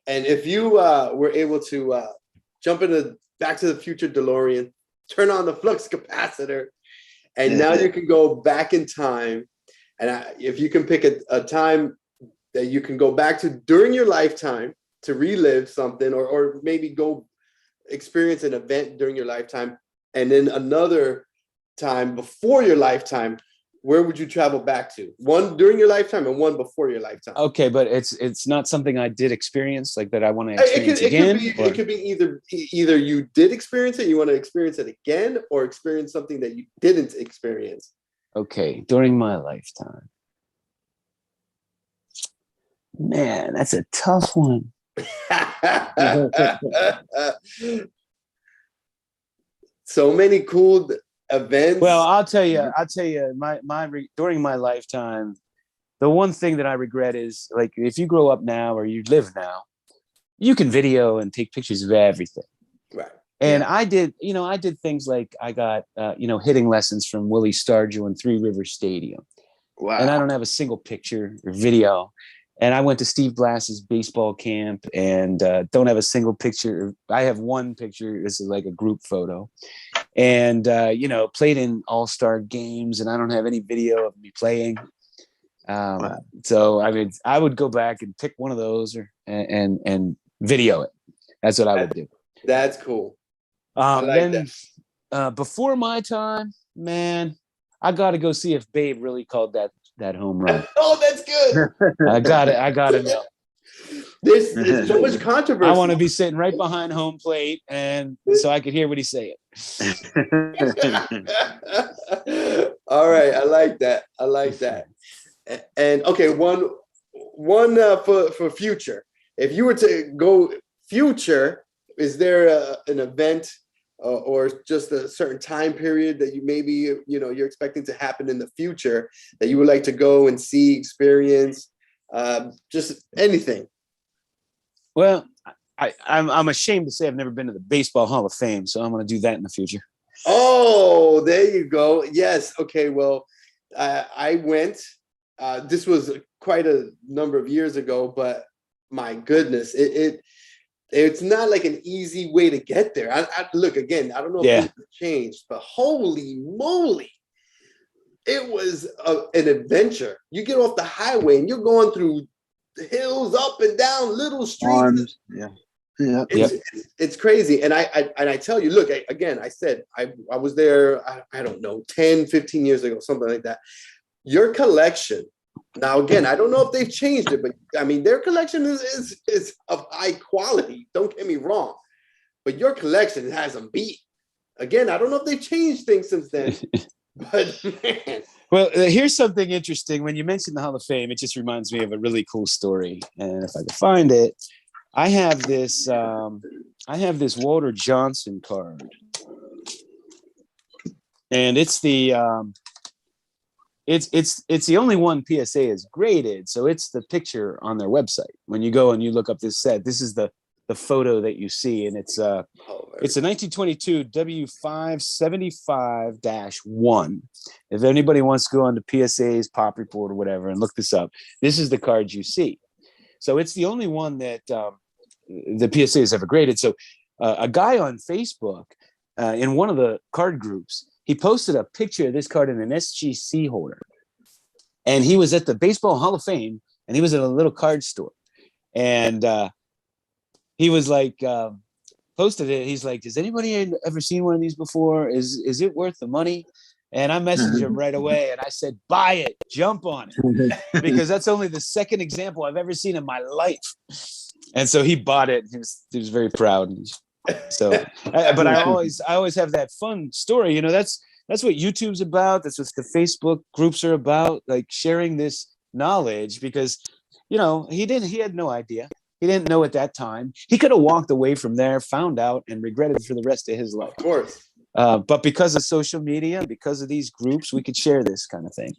And if you were able to jump into Back to the Future DeLorean, turn on the flux capacitor, and now you can go back in time, and if you can pick a time that you can go back to during your lifetime to relive something, or maybe go experience an event during your lifetime, and then another time before your lifetime, where would you travel back to? One during your lifetime and one before your lifetime. Okay, but it's not something I did experience, like that I want to experience again. It could be either you did experience it, you want to experience it again, or experience something that you didn't experience. Okay, during my lifetime. Man, that's a tough one. So many cool events. Well, I'll tell you, during my lifetime, the one thing that I regret is, like, if you grow up now or you live now, you can video and take pictures of everything. Right. And I did things like I got, hitting lessons from Willie Stargell in Three Rivers Stadium. Wow. And I don't have a single picture or video. And I went to Steve Blass's baseball camp and don't have a single picture. I have one picture. This is like a group photo. And, played in all-star games, and I don't have any video of me playing. Wow. So I would go back and pick one of those and video it. That's what I would do. That's cool. Before my time, man, I got to go see if Babe really called that home run. Oh, that's good. I gotta know. There's so much controversy. I want to be sitting right behind home plate, and so I could hear what he's saying. All right, I like that. And okay, one for future. If you were to go future, is there an event or just a certain time period that you maybe you're expecting to happen in the future that you would like to go and see, experience, just anything? Well, I'm ashamed to say I've never been to the Baseball Hall of Fame, so I'm going to do that in the future. Oh, there you go. Yes. Okay. Well, I went. This was quite a number of years ago, but my goodness, it's not like an easy way to get there. I look again. I don't know if things have changed, but holy moly, it was an adventure. You get off the highway and you're going through hills, up and down, little streets. It's crazy. And I tell you, look, I said I was there. I don't know, 10, 15 years ago, something like that. Your collection. Now, again, I don't know if they've changed it, but I mean, their collection is of high quality. Don't get me wrong, but your collection has them beat. Again, I don't know if they've changed things since then, but man. Well, here's something interesting. When you mentioned the Hall of Fame, it just reminds me of a really cool story. And if I can find it, I have this Walter Johnson card, and it's the it's the only one PSA is graded. So it's the picture on their website. When you go and you look up this set, this is the photo that you see, and it's a 1922 W575-1. If anybody wants to go on to PSA's Pop Report or whatever and look this up, this is the card you see. So it's the only one that the PSA has ever graded. So a guy on Facebook in one of the card groups, he posted a picture of this card in an SGC holder, and he was at the Baseball Hall of Fame, and he was at a little card store, and he was like, posted it. He's like, "Has anybody ever seen one of these before? Is it worth the money?" And I messaged him right away, and I said, "Buy it, jump on it," because that's only the second example I've ever seen in my life. And so he bought it. He was very proud. So, but I always have that fun story. That's what YouTube's about. That's what the Facebook groups are about, like sharing this knowledge, because he had no idea. He didn't know at that time. He could have walked away from there, found out, and regretted it for the rest of his life. Of course. But because of social media, because of these groups, we could share this kind of thing.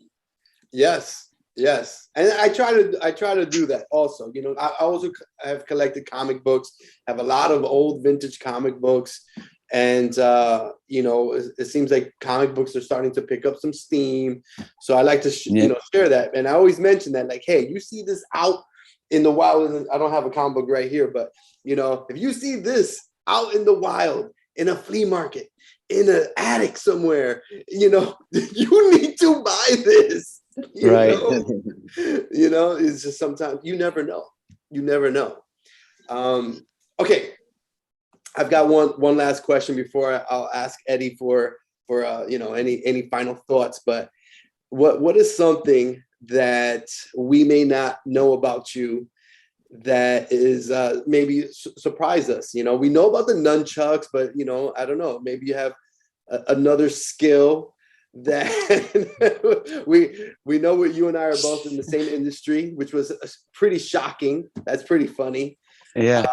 Yes. Yes, and I try to do that also. You know, I also have collected comic books. Have a lot of old vintage comic books, and you know, it seems like comic books are starting to pick up some steam. So I like to you know, share that, and I always mention that, like, hey, you see this out in the wild? And I don't have a comic book right here, but you know, if you see this out in the wild in a flea market, in an attic somewhere, you know, you need to buy this. You know? You know, it's just sometimes you never know. You never know. Okay, I've got one last question before I'll ask Eddie for you know, any final thoughts. But what is something that we may not know about you that is maybe surprise us? You know, we know about the nunchucks, but you know, I don't know. Maybe you have another skill that we know what you and I are both in the same industry, which was pretty shocking. That's pretty funny. Yeah.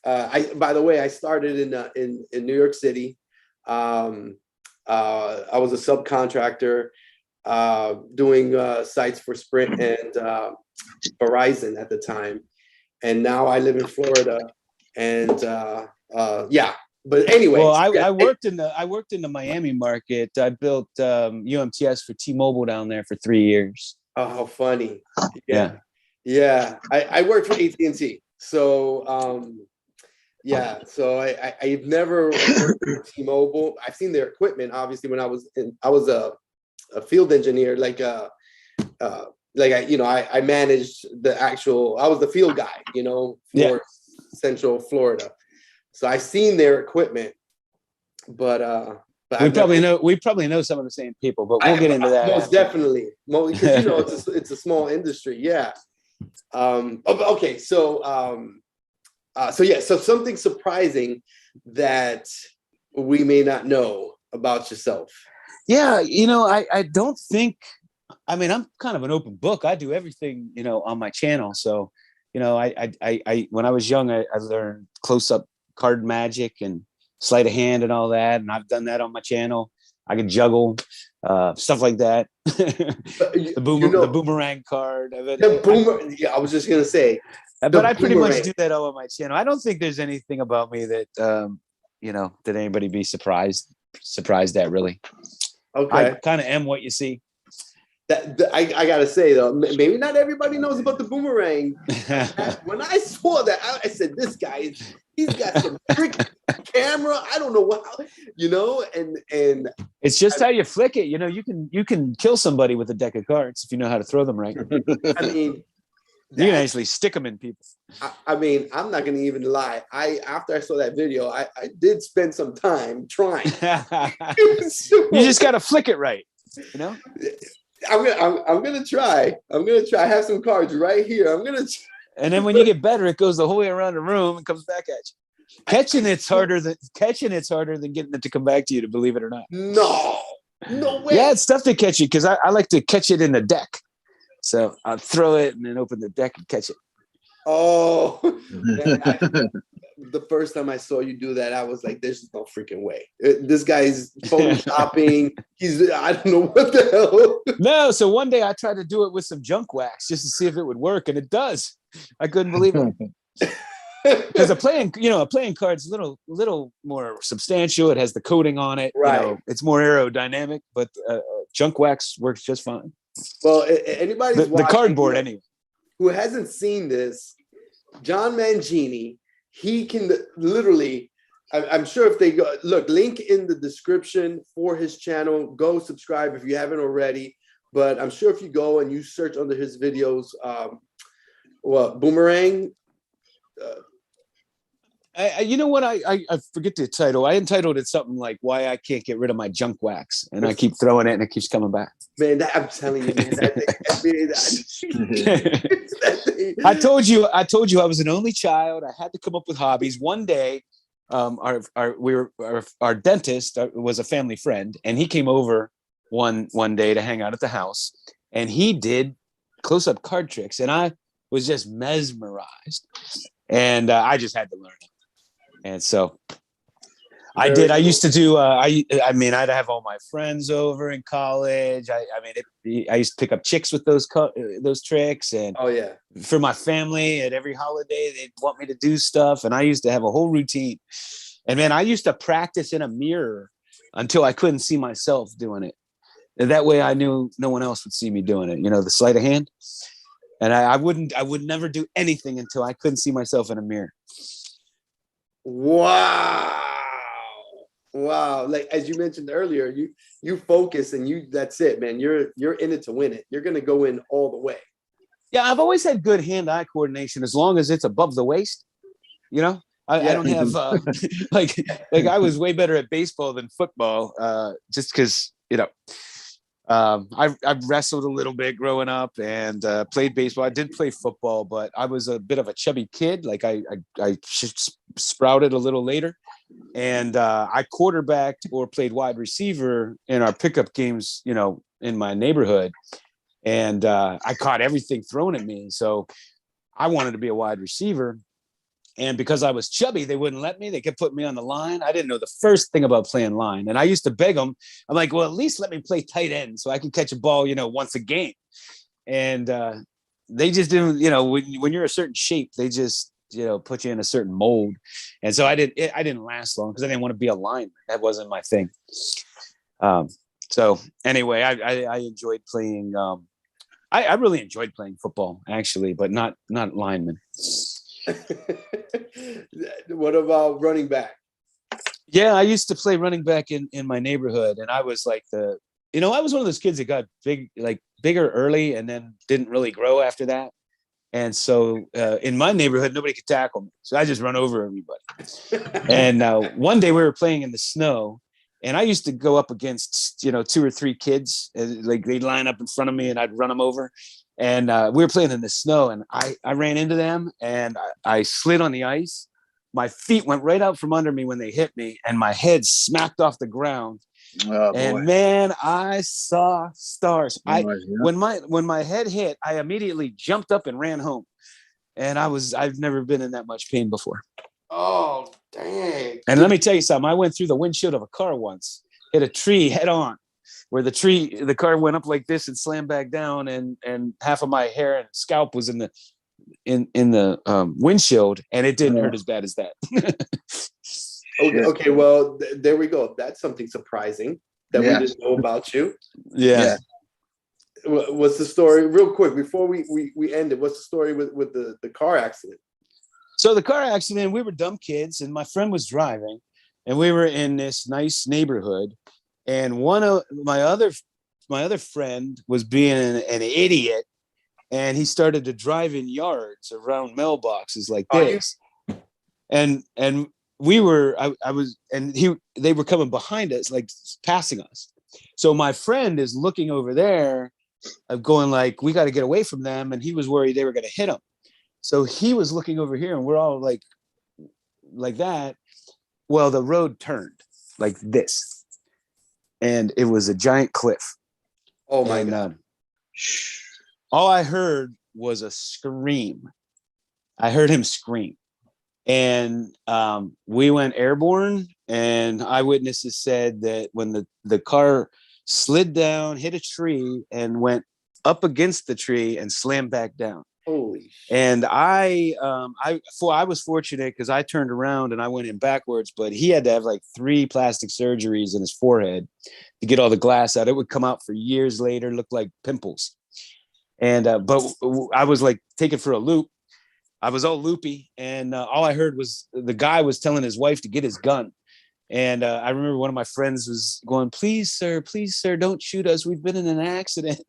By the way, I started in New York City. I was a subcontractor doing sites for Sprint and Verizon at the time, and now I live in Florida. And yeah. But anyway, well, I worked in the Miami market. I built UMTS for T-Mobile down there for 3 years. Oh, how funny! Yeah. I worked for AT&T, so yeah. So I've never worked for T-Mobile. I've seen their equipment, obviously, when I was a field engineer, I managed the actual. I was the field guy, you know, for Central Florida. So I've seen their equipment, but we probably know some of the same people, but we'll get into that. Most definitely, because you know it's a small industry. Yeah. Okay. So so something surprising that we may not know about yourself. Yeah, you know, I don't think. I mean, I'm kind of an open book. I do everything, you know, on my channel. So, you know, I when I was young, I learned close up card magic and sleight of hand and all that, and I've done that on my channel. I can juggle stuff like that. The boomerang card. Yeah, I was just gonna say. But I pretty much do that all on my channel. I don't think there's anything about me that you know, that anybody be surprised at, really. Okay. I kind of am what you see. I gotta say though, maybe not everybody knows about the boomerang. When I saw that, I said, "This guy, he's got some trick camera. I don't know what, you know." And it's just how you flick it. You know, you can kill somebody with a deck of cards if you know how to throw them right. I mean, you can actually stick them in people. I mean, I'm not gonna even lie. After I saw that video, I did spend some time trying. You just gotta flick it right. You know. I'm gonna try. I have some cards right here. And then when you get better, it goes the whole way around the room and comes back at you. Catching it's harder than getting it to come back to you, to believe it or not. No way. Yeah, it's tough to catch it because I like to catch it in the deck. So I'll throw it and then open the deck and catch it. Oh, man, the first time I saw you do that, I was like, "There's no freaking way. This guy's photoshopping. I don't know what the hell." No, so one day I tried to do it with some junk wax just to see if it would work, and it does. I couldn't believe it. Because a playing card's a little more substantial. It has the coating on it. Right. You know, it's more aerodynamic, but junk wax works just fine. Well, anybody's the cardboard anyway. Who hasn't seen this, John Mangini, he can literally, I'm sure if they go, look, link in the description for his channel, go subscribe if you haven't already. But I'm sure if you go and you search under his videos, boomerang. You know what? I forget the title. I entitled it something like "Why I Can't Get Rid of My Junk Wax," and I keep throwing it, and it keeps coming back. Man, I'm telling you, man, I told you I was an only child. I had to come up with hobbies. One day, our dentist was a family friend, and he came over one day to hang out at the house, and he did close-up card tricks, and I was just mesmerized, and I just had to learn it. And so I did. I used to do. I mean, I'd have all my friends over in college. I mean, I used to pick up chicks with those tricks, and Oh yeah. for my family at every holiday, they'd want me to do stuff, and I used to have a whole routine. And man, I used to practice in a mirror until I couldn't see myself doing it. And that way, I knew no one else would see me doing it. You know, the sleight of hand. And I would never do anything until I couldn't see myself in a mirror. Wow. Wow. Like, as you mentioned earlier, you focus and that's it, man. You're in it to win it. You're going to go in all the way. Yeah. I've always had good hand-eye coordination as long as it's above the waist. You know, I don't have like I was way better at baseball than football just because, you know, I've wrestled a little bit growing up and played baseball. I did play football, but I was a bit of a chubby kid. Like I sprouted a little later, and I quarterbacked or played wide receiver in our pickup games, you know, in my neighborhood. And I caught everything thrown at me. So I wanted to be a wide receiver. And because I was chubby, they wouldn't let me. They kept putting me on the line. I didn't know the first thing about playing line. And I used to beg them. I'm like, well, at least let me play tight end so I can catch a ball, you know, once a game. And they just didn't, you know, when you're a certain shape, they just, you know, put you in a certain mold. And so I didn't last long because I didn't want to be a lineman. That wasn't my thing. So anyway, I enjoyed playing. I really enjoyed playing football, actually, but not lineman. What about running back? Yeah, I used to play running back in my neighborhood, and I was like I was one of those kids that got bigger early and then didn't really grow after that. And so in my neighborhood, nobody could tackle me. So I just run over everybody. And one day we were playing in the snow, and I used to go up against, you know, 2 or 3 kids, like they'd line up in front of me and I'd run them over. And we were playing in the snow, and I ran into them, and I slid on the ice. My feet went right out from under me when they hit me, and my head smacked off the ground. Oh, and boy. man, I saw stars. Yeah. When my head hit, I immediately jumped up and ran home. And I've never been in that much pain before. Oh, dang. And let me tell you something. I went through the windshield of a car once, hit a tree head on, where the car went up like this and slammed back down, and half of my hair and scalp was in the windshield, and it didn't hurt as bad as that. Okay, well, there we go. That's something surprising that we didn't know about you. Yeah. What's the story, real quick, before we end it? What's the story with the car accident? So the car accident, we were dumb kids, and my friend was driving, and we were in this nice neighborhood, and one of my other friend was being an idiot, and he started to drive in yards around mailboxes like this. And we were, they were coming behind us, like passing us. So my friend is looking over there, going like, we got to get away from them. And he was worried they were going to hit him. So he was looking over here, and we're all like that. Well, the road turned like this, and it was a giant cliff. Oh my God. All I heard was a scream. I heard him scream. And we went airborne, and eyewitnesses said that when the car slid down, hit a tree, and went up against the tree and slammed back down. Holy shit. And I was fortunate because I turned around and I went in backwards, but he had to have like 3 plastic surgeries in his forehead to get all the glass out. It would come out for years later, look like pimples. And but I was like taken for a loop. I was all loopy, and all I heard was the guy was telling his wife to get his gun. And I remember one of my friends was going, please, sir, don't shoot us. We've been in an accident.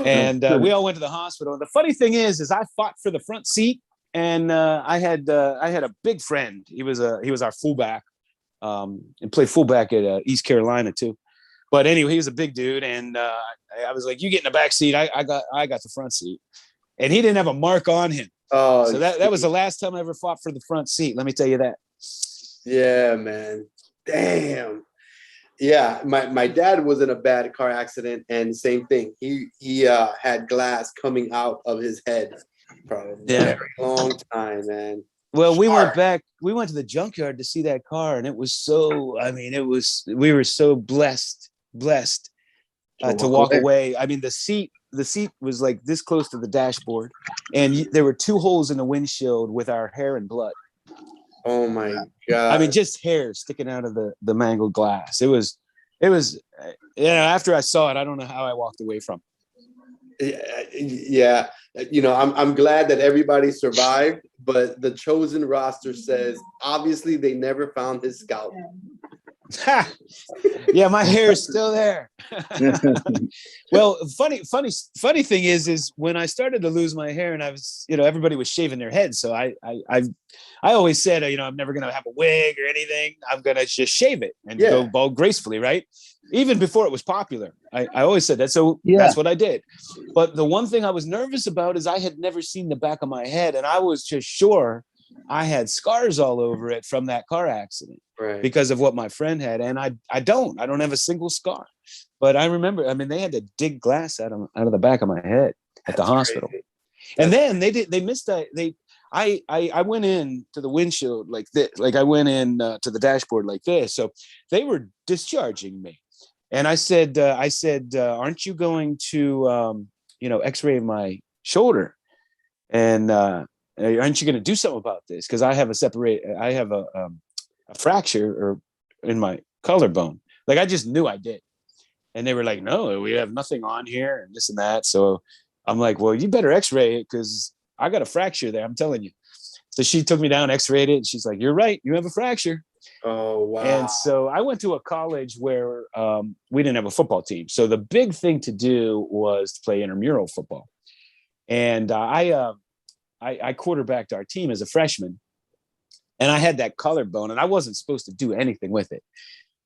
And we all went to the hospital. And the funny thing is I fought for the front seat, and I had a big friend. He was our fullback, and played fullback at East Carolina too. But anyway, he was a big dude, and I was like, "You get in the back seat. I got the front seat." And he didn't have a mark on him. Oh, so that was the last time I ever fought for the front seat. Let me tell you that. Yeah, man. Damn. Yeah, my dad was in a bad car accident, and same thing. He had glass coming out of his head for a very long time, man. Well, we went to the junkyard to see that car, and it was so, I mean, we were so blessed to walk away. I mean, the seat was like this close to the dashboard, and there were 2 holes in the windshield with our hair and blood. Oh my God. I mean, just hair sticking out of the mangled glass. It was, after I saw it, I don't know how I walked away from it. Yeah. You know, I'm glad that everybody survived, but the chosen roster says, obviously they never found his scalp. Yeah, my hair is still there. Well, funny thing is when I started to lose my hair, and I was, everybody was shaving their heads. So I always said, I'm never gonna have a wig or anything. I'm gonna just shave it and go bald gracefully, right? Even before it was popular, I always said that. So that's what I did. But the one thing I was nervous about is I had never seen the back of my head, and I was just sure I had scars all over it from that car accident. Right. Because of what my friend had. And I don't have a single scar, but I remember, I mean, they had to dig glass out of the back of my head at the hospital. And then they missed that. I went in to the windshield like this, like I went in to the dashboard like this. So they were discharging me. And I said, aren't you going to, x-ray my shoulder? And aren't you going to do something about this? Because I have a fracture or in my collarbone. Like, I just knew I did. And they were like, no, we have nothing on here and this and that. So I'm like, well, you better x-ray it because I got a fracture there. I'm telling you. So she took me down, x-rayed it. And she's like, you're right. You have a fracture. Oh, wow. And so I went to a college where we didn't have a football team. So the big thing to do was to play intramural football. And I quarterbacked our team as a freshman. And I had that collarbone, and I wasn't supposed to do anything with it.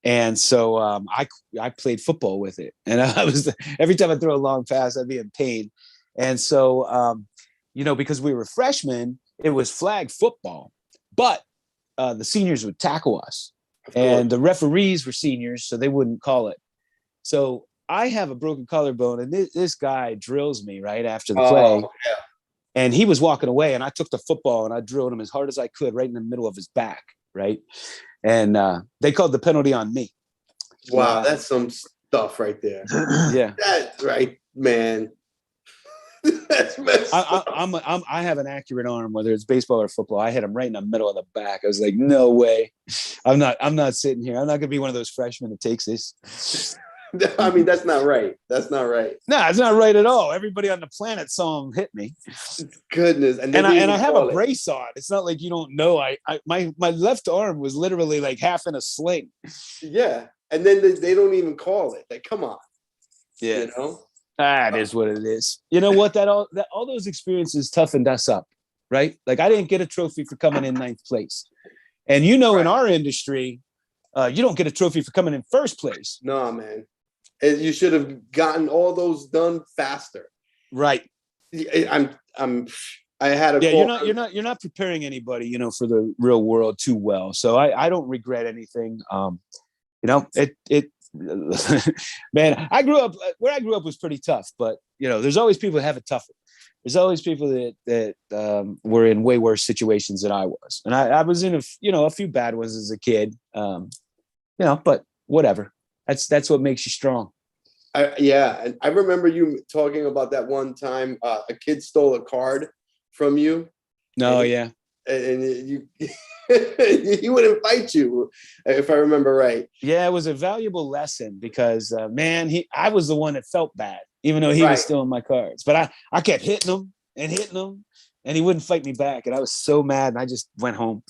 And so I played football with it. And I was, every time I throw a long pass, I'd be in pain. And so, because we were freshmen, it was flag football. But the seniors would tackle us. And the referees were seniors, so they wouldn't call it. So I have a broken collarbone, and this guy drills me right after the play. Yeah. And he was walking away, and I took the football and I drilled him as hard as I could right in the middle of his back, right? And they called the penalty on me. Wow, that's some stuff right there. Yeah. That's right, man. That's messed up. I have an accurate arm, whether it's baseball or football. I hit him right in the middle of the back. I was like, no way. I'm not sitting here. I'm not going to be one of those freshmen that takes this. I mean, that's not right. That's not right. No, it's not right at all. Everybody on the planet saw him hit me. Goodness. And I have a brace on. It's not like you don't know. My left arm was literally like half in a sling. Yeah. And then they don't even call it. Like, come on. Yeah. That is what it is. You know what? All those experiences toughened us up, right? Like, I didn't get a trophy for coming in 9th place. And in our industry, you don't get a trophy for coming in 1st place. No, man. You should have gotten all those done faster. Right. I had a call. You're not preparing anybody, for the real world too well. So I don't regret anything. Man, where I grew up was pretty tough, but there's always people that have it tougher. There's always people that were in way worse situations than I was. And I was in a few bad ones as a kid. But whatever. That's what makes you strong. And I remember you talking about that one time a kid stole a card from you. No, yeah. And you he wouldn't fight you, if I remember right. Yeah, it was a valuable lesson because I was the one that felt bad, even though he was stealing my cards. But I kept hitting him, and he wouldn't fight me back. And I was so mad, and I just went home.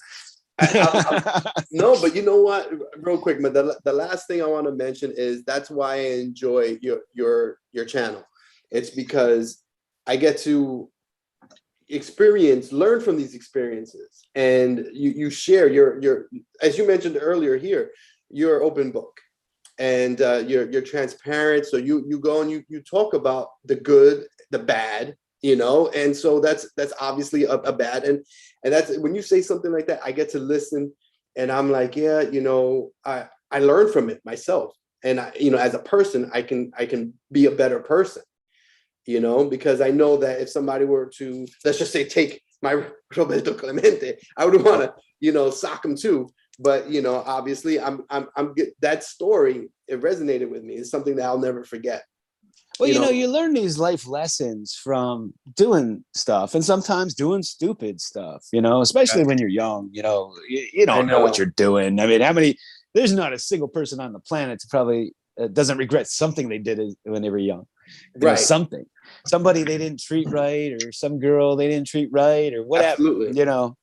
No, but you know what? Real quick, man. The last thing I want to mention is that's why I enjoy your channel. It's because I get to learn from these experiences, and you share your as you mentioned earlier here, you're open book, and you're transparent. So you go and you talk about the good, the bad. And so that's obviously a bad, and that's when you say something like that, I get to listen, and I'm like, yeah, I learn from it myself, and as a person, I can be a better person, because I know that if somebody were to, let's just say, take my Roberto Clemente. I would want to, you know, sock him too. But, you know, obviously that story, it resonated with me. It's something that I'll never forget. Well, you know, you learn these life lessons from doing stuff and sometimes doing stupid stuff, you know, especially when you're young, you know, you don't know what you're doing. I mean, there's not a single person on the planet that probably doesn't regret something they did when they were young. You know, somebody they didn't treat right, or some girl they didn't treat right, or whatever. Absolutely. You know,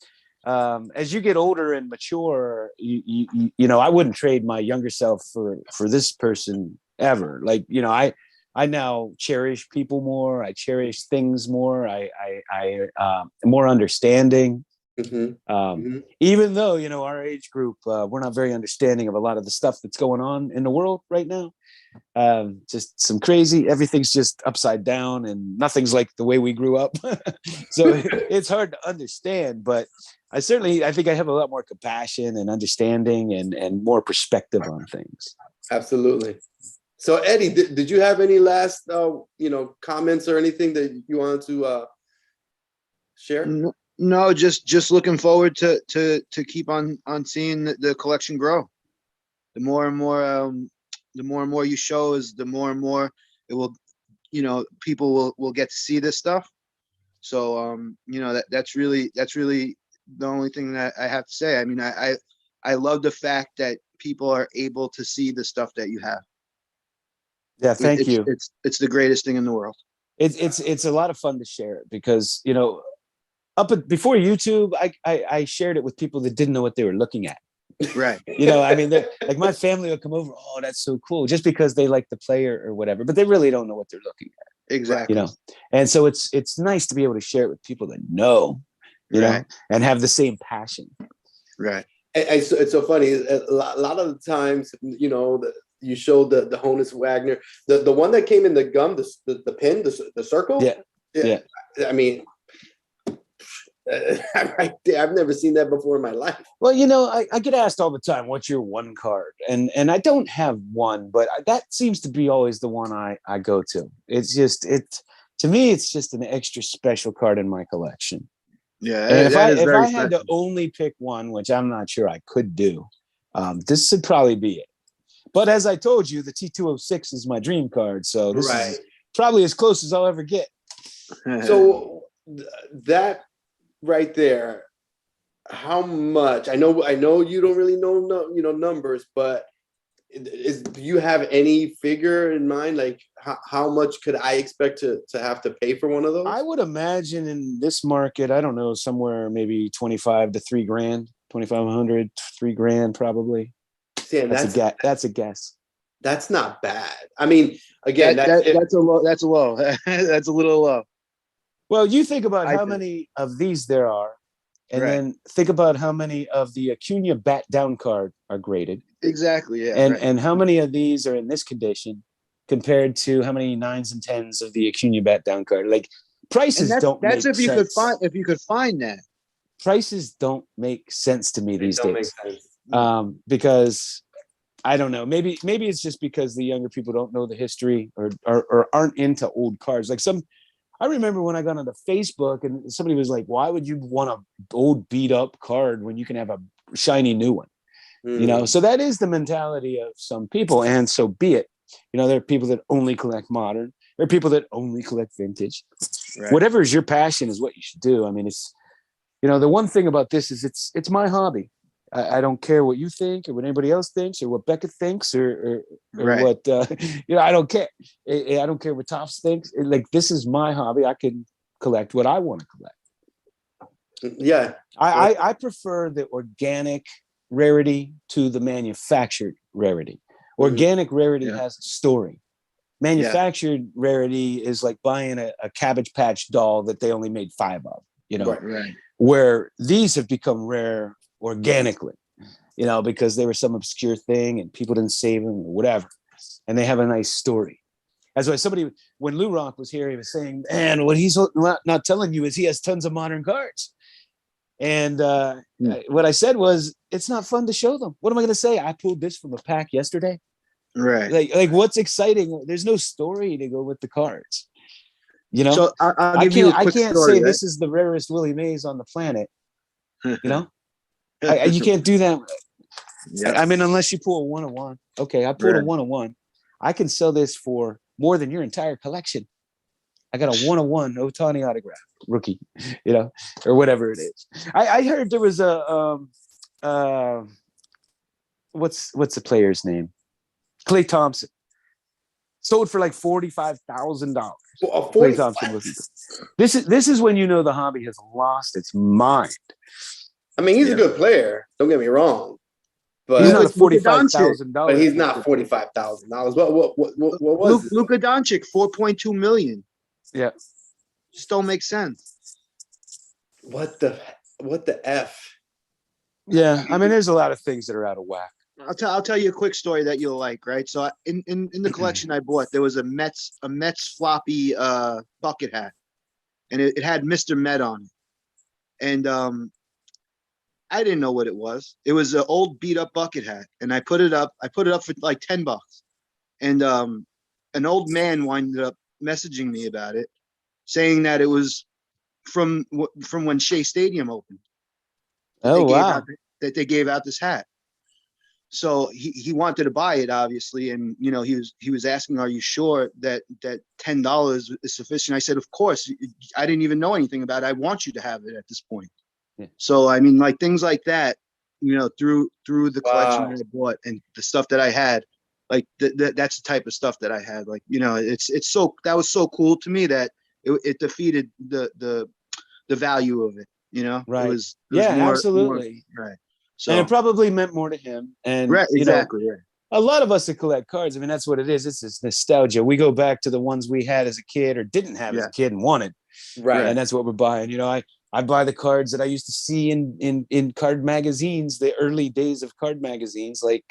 as you get older and mature, you know, I wouldn't trade my younger self for this person ever. Like, you know, I now cherish people more. I cherish things more. I more understanding. Even though, you know, our age group, we're not very understanding of a lot of the stuff that's going on in the world right now. Just some crazy, everything's just upside down and nothing's like the way we grew up. So it's hard to understand, but I think I have a lot more compassion and understanding and more perspective on things. Absolutely. So Eddie, did you have any last, you know, comments or anything that you wanted to share? No, just looking forward to keep on seeing the collection grow. The more and more you show is the more and more it will, you know, people will get to see this stuff. So you know, that's really the only thing that I have to say. I mean, I love the fact that people are able to see the stuff that you have. Yeah, thank you. It's the greatest thing in the world. It's a lot of fun to share it because, you know, before YouTube, I shared it with people that didn't know what they were looking at. Right. You know, I mean, like my family would come over. Oh, that's so cool, just because they like the player or whatever, but they really don't know what they're looking at. Exactly. You know, and so it's nice to be able to share it with people that know, you know, and have the same passion. Right. And it's so funny. A lot of the times, you know, you showed the Honus Wagner, the one that came in the gum, the pin, the circle. Yeah. I mean, right there, I've never seen that before in my life. Well, you know, I get asked all the time, what's your one card? And I don't have one, but that seems to be always the one I go to. It's just, to me, it's just an extra special card in my collection. Yeah. And if I had to only pick one, which I'm not sure I could do, this would probably be it. But as I told you, the T206 is my dream card. So this is probably as close as I'll ever get. So that right there, how much? I know you don't really know, you know, numbers, but do you have any figure in mind? Like how much could I expect to have to pay for one of those? I would imagine in this market, I don't know, somewhere maybe 25 to 3 grand, 2,500, 3 grand probably. Yeah, that's a guess. That's not bad. I mean, again, that's a low. That's a low. That's a little low. Well, you think about how many of these there are, and then think about how many of the Acuna bat down card are graded. Exactly. Yeah. And how many of these are in this condition compared to how many 9s and 10s of the Acuna bat down card? Like prices don't make sense. That's if you could find that. Prices don't make sense to me these days. Because I don't know, maybe it's just because the younger people don't know the history or aren't into old cards. Like I remember when I got onto Facebook and somebody was like, why would you want an old beat up card when you can have a shiny new one? You know, so that is the mentality of some people, and so be it. You know, there are people that only collect modern. There are people that only collect vintage. Whatever is your passion is what you should do. I mean, it's, you know, the one thing about this is it's my hobby. I don't care what you think or what anybody else thinks or what Becca thinks or what, you know, I don't care. I don't care what Topps thinks. Like, this is my hobby. I can collect what I want to collect. Yeah. I prefer the organic rarity to the manufactured rarity. Organic rarity has a story. Manufactured rarity is like buying a Cabbage Patch doll that they only made 5 of, you know, where these have become rare organically, you know, because they were some obscure thing and people didn't save them or whatever, and they have a nice story. That's why when Lou Rock was here, he was saying, man, what he's not telling you is he has tons of modern cards. And what I said was, it's not fun to show them. What am I going to say? I pulled this from a pack yesterday. Like what's exciting? There's no story to go with the cards. You know, So I'll give you a quick I can't story, say right? this is the rarest Willie Mays on the planet. You know, you can't do that. Yeah. I mean, unless you pull a 1-of-1. Okay, I pulled a 1-of-1. I can sell this for more than your entire collection. I got a 1-of-1 Ohtani autograph, rookie, you know, or whatever it is. I heard there was a what's the player's name? Klay Thompson. Sold for like $45,000. Klay Thompson was. This is when you know the hobby has lost its mind. I mean, he's a good player. Don't get me wrong, but he's not a $45,000. But he's not $45,000. What was it? Luka Doncic, 4.2 million. Yeah, just don't make sense. What the F? Yeah, I mean, there's a lot of things that are out of whack. I'll tell you a quick story that you'll like, right? So in the collection I bought, there was a Mets floppy bucket hat, and it had Mr. Met on it. And I didn't know what it was. It was an old beat up bucket hat, and I put it up for like $10. And an old man winded up messaging me about it, saying that it was from when Shea Stadium opened. Oh, wow. That they gave out this hat. So he wanted to buy it, obviously, and you know he was asking, "Are you sure that $10 is sufficient?" I said, "Of course. I didn't even know anything about it. I want you to have it at this point." Yeah. So I mean, like things like that, you know, through the collection that I bought and the stuff that I had, like that's the type of stuff that I had. Like, you know, it's so that was so cool to me that it defeated the value of it. You know, right? It was absolutely more, right. So, and it probably meant more to him. And right, exactly. You know, a lot of us that collect cards, I mean, that's what it is. It's this nostalgia. We go back to the ones we had as a kid or didn't have as a kid and wanted. Right. And that's what we're buying. You know, I buy the cards that I used to see in card magazines, the early days of card magazines, like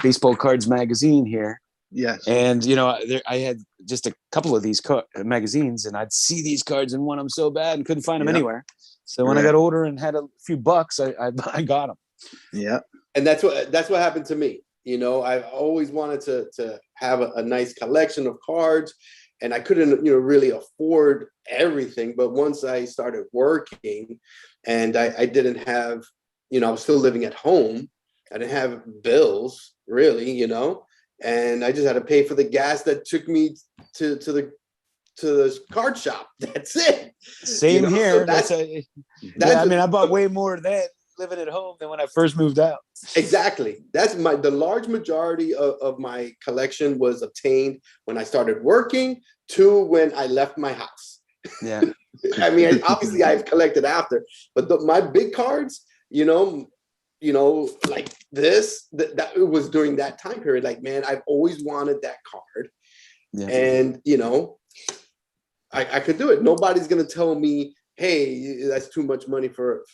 Baseball Cards magazine here. Yes. And, you know, I had just a couple of these magazines, and I'd see these cards and want them so bad and couldn't find them anywhere. So when I got older and had a few bucks, I got them. Yeah. And that's what happened to me. You know, I've always wanted to have a nice collection of cards, and I couldn't, you know, really afford everything. But once I started working and I didn't have, you know, I was still living at home. I didn't have bills really, you know, and I just had to pay for the gas that took me to the card shop. That's it. Same here. So I mean, I bought way more then living at home than when I first moved out. Exactly. That's the large majority of my collection was obtained when I started working to when I left my house. Yeah. I mean, obviously I've collected after, but my big cards, you know, like this, that it was during that time period. Like, man, I've always wanted that card. Yeah. And, you know, I could do it. Nobody's going to tell me, hey, that's too much money for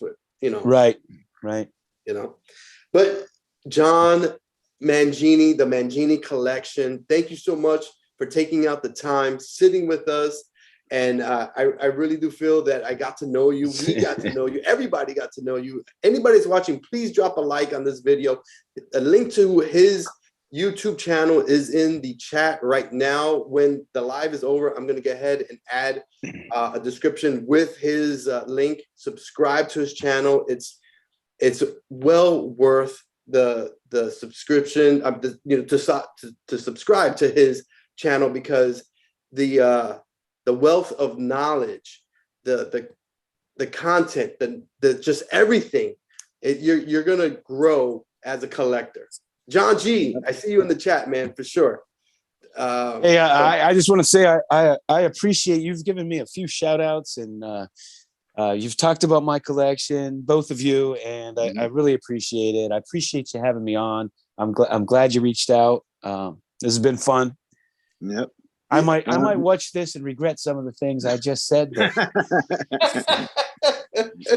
you know. Right. You know, but John Mangini, the Mangini Collection, thank you so much for taking out the time, sitting with us. And I really do feel that I got to know you. We got to know you. Everybody got to know you. Anybody that's watching, please drop a like on this video. A link to his YouTube channel is in the chat right now. When the live is over, I'm going to go ahead and add a description with his link. Subscribe to his channel. It's well worth the subscription. You know, to subscribe to his channel, because the wealth of knowledge, the content, the just everything, you're gonna grow as a collector. John G, I see you in the chat, man, for sure. Hey, I just want to say I appreciate you've given me a few shout outs, and you've talked about my collection, both of you, and I really appreciate it. I appreciate you having me on. I'm glad you reached out. This has been fun. Yep. I might watch this and regret some of the things I just said.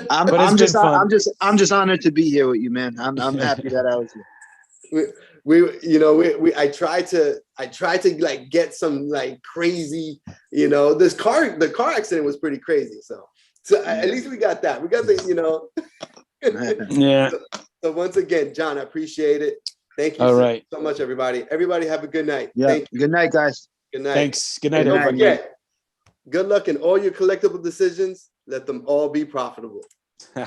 I'm just honored to be here with you, man. I'm happy that I was here. I tried to like get some like crazy, you know, the car accident was pretty crazy. So at least we got that. We got the, you know. Yeah. So once again, John, I appreciate it. Thank you so much, everybody. Everybody have a good night. Yeah. Good night, guys. Good night. Thanks. Good night, and don't everybody. forget, Good luck in all your collectible decisions. Let them all be profitable.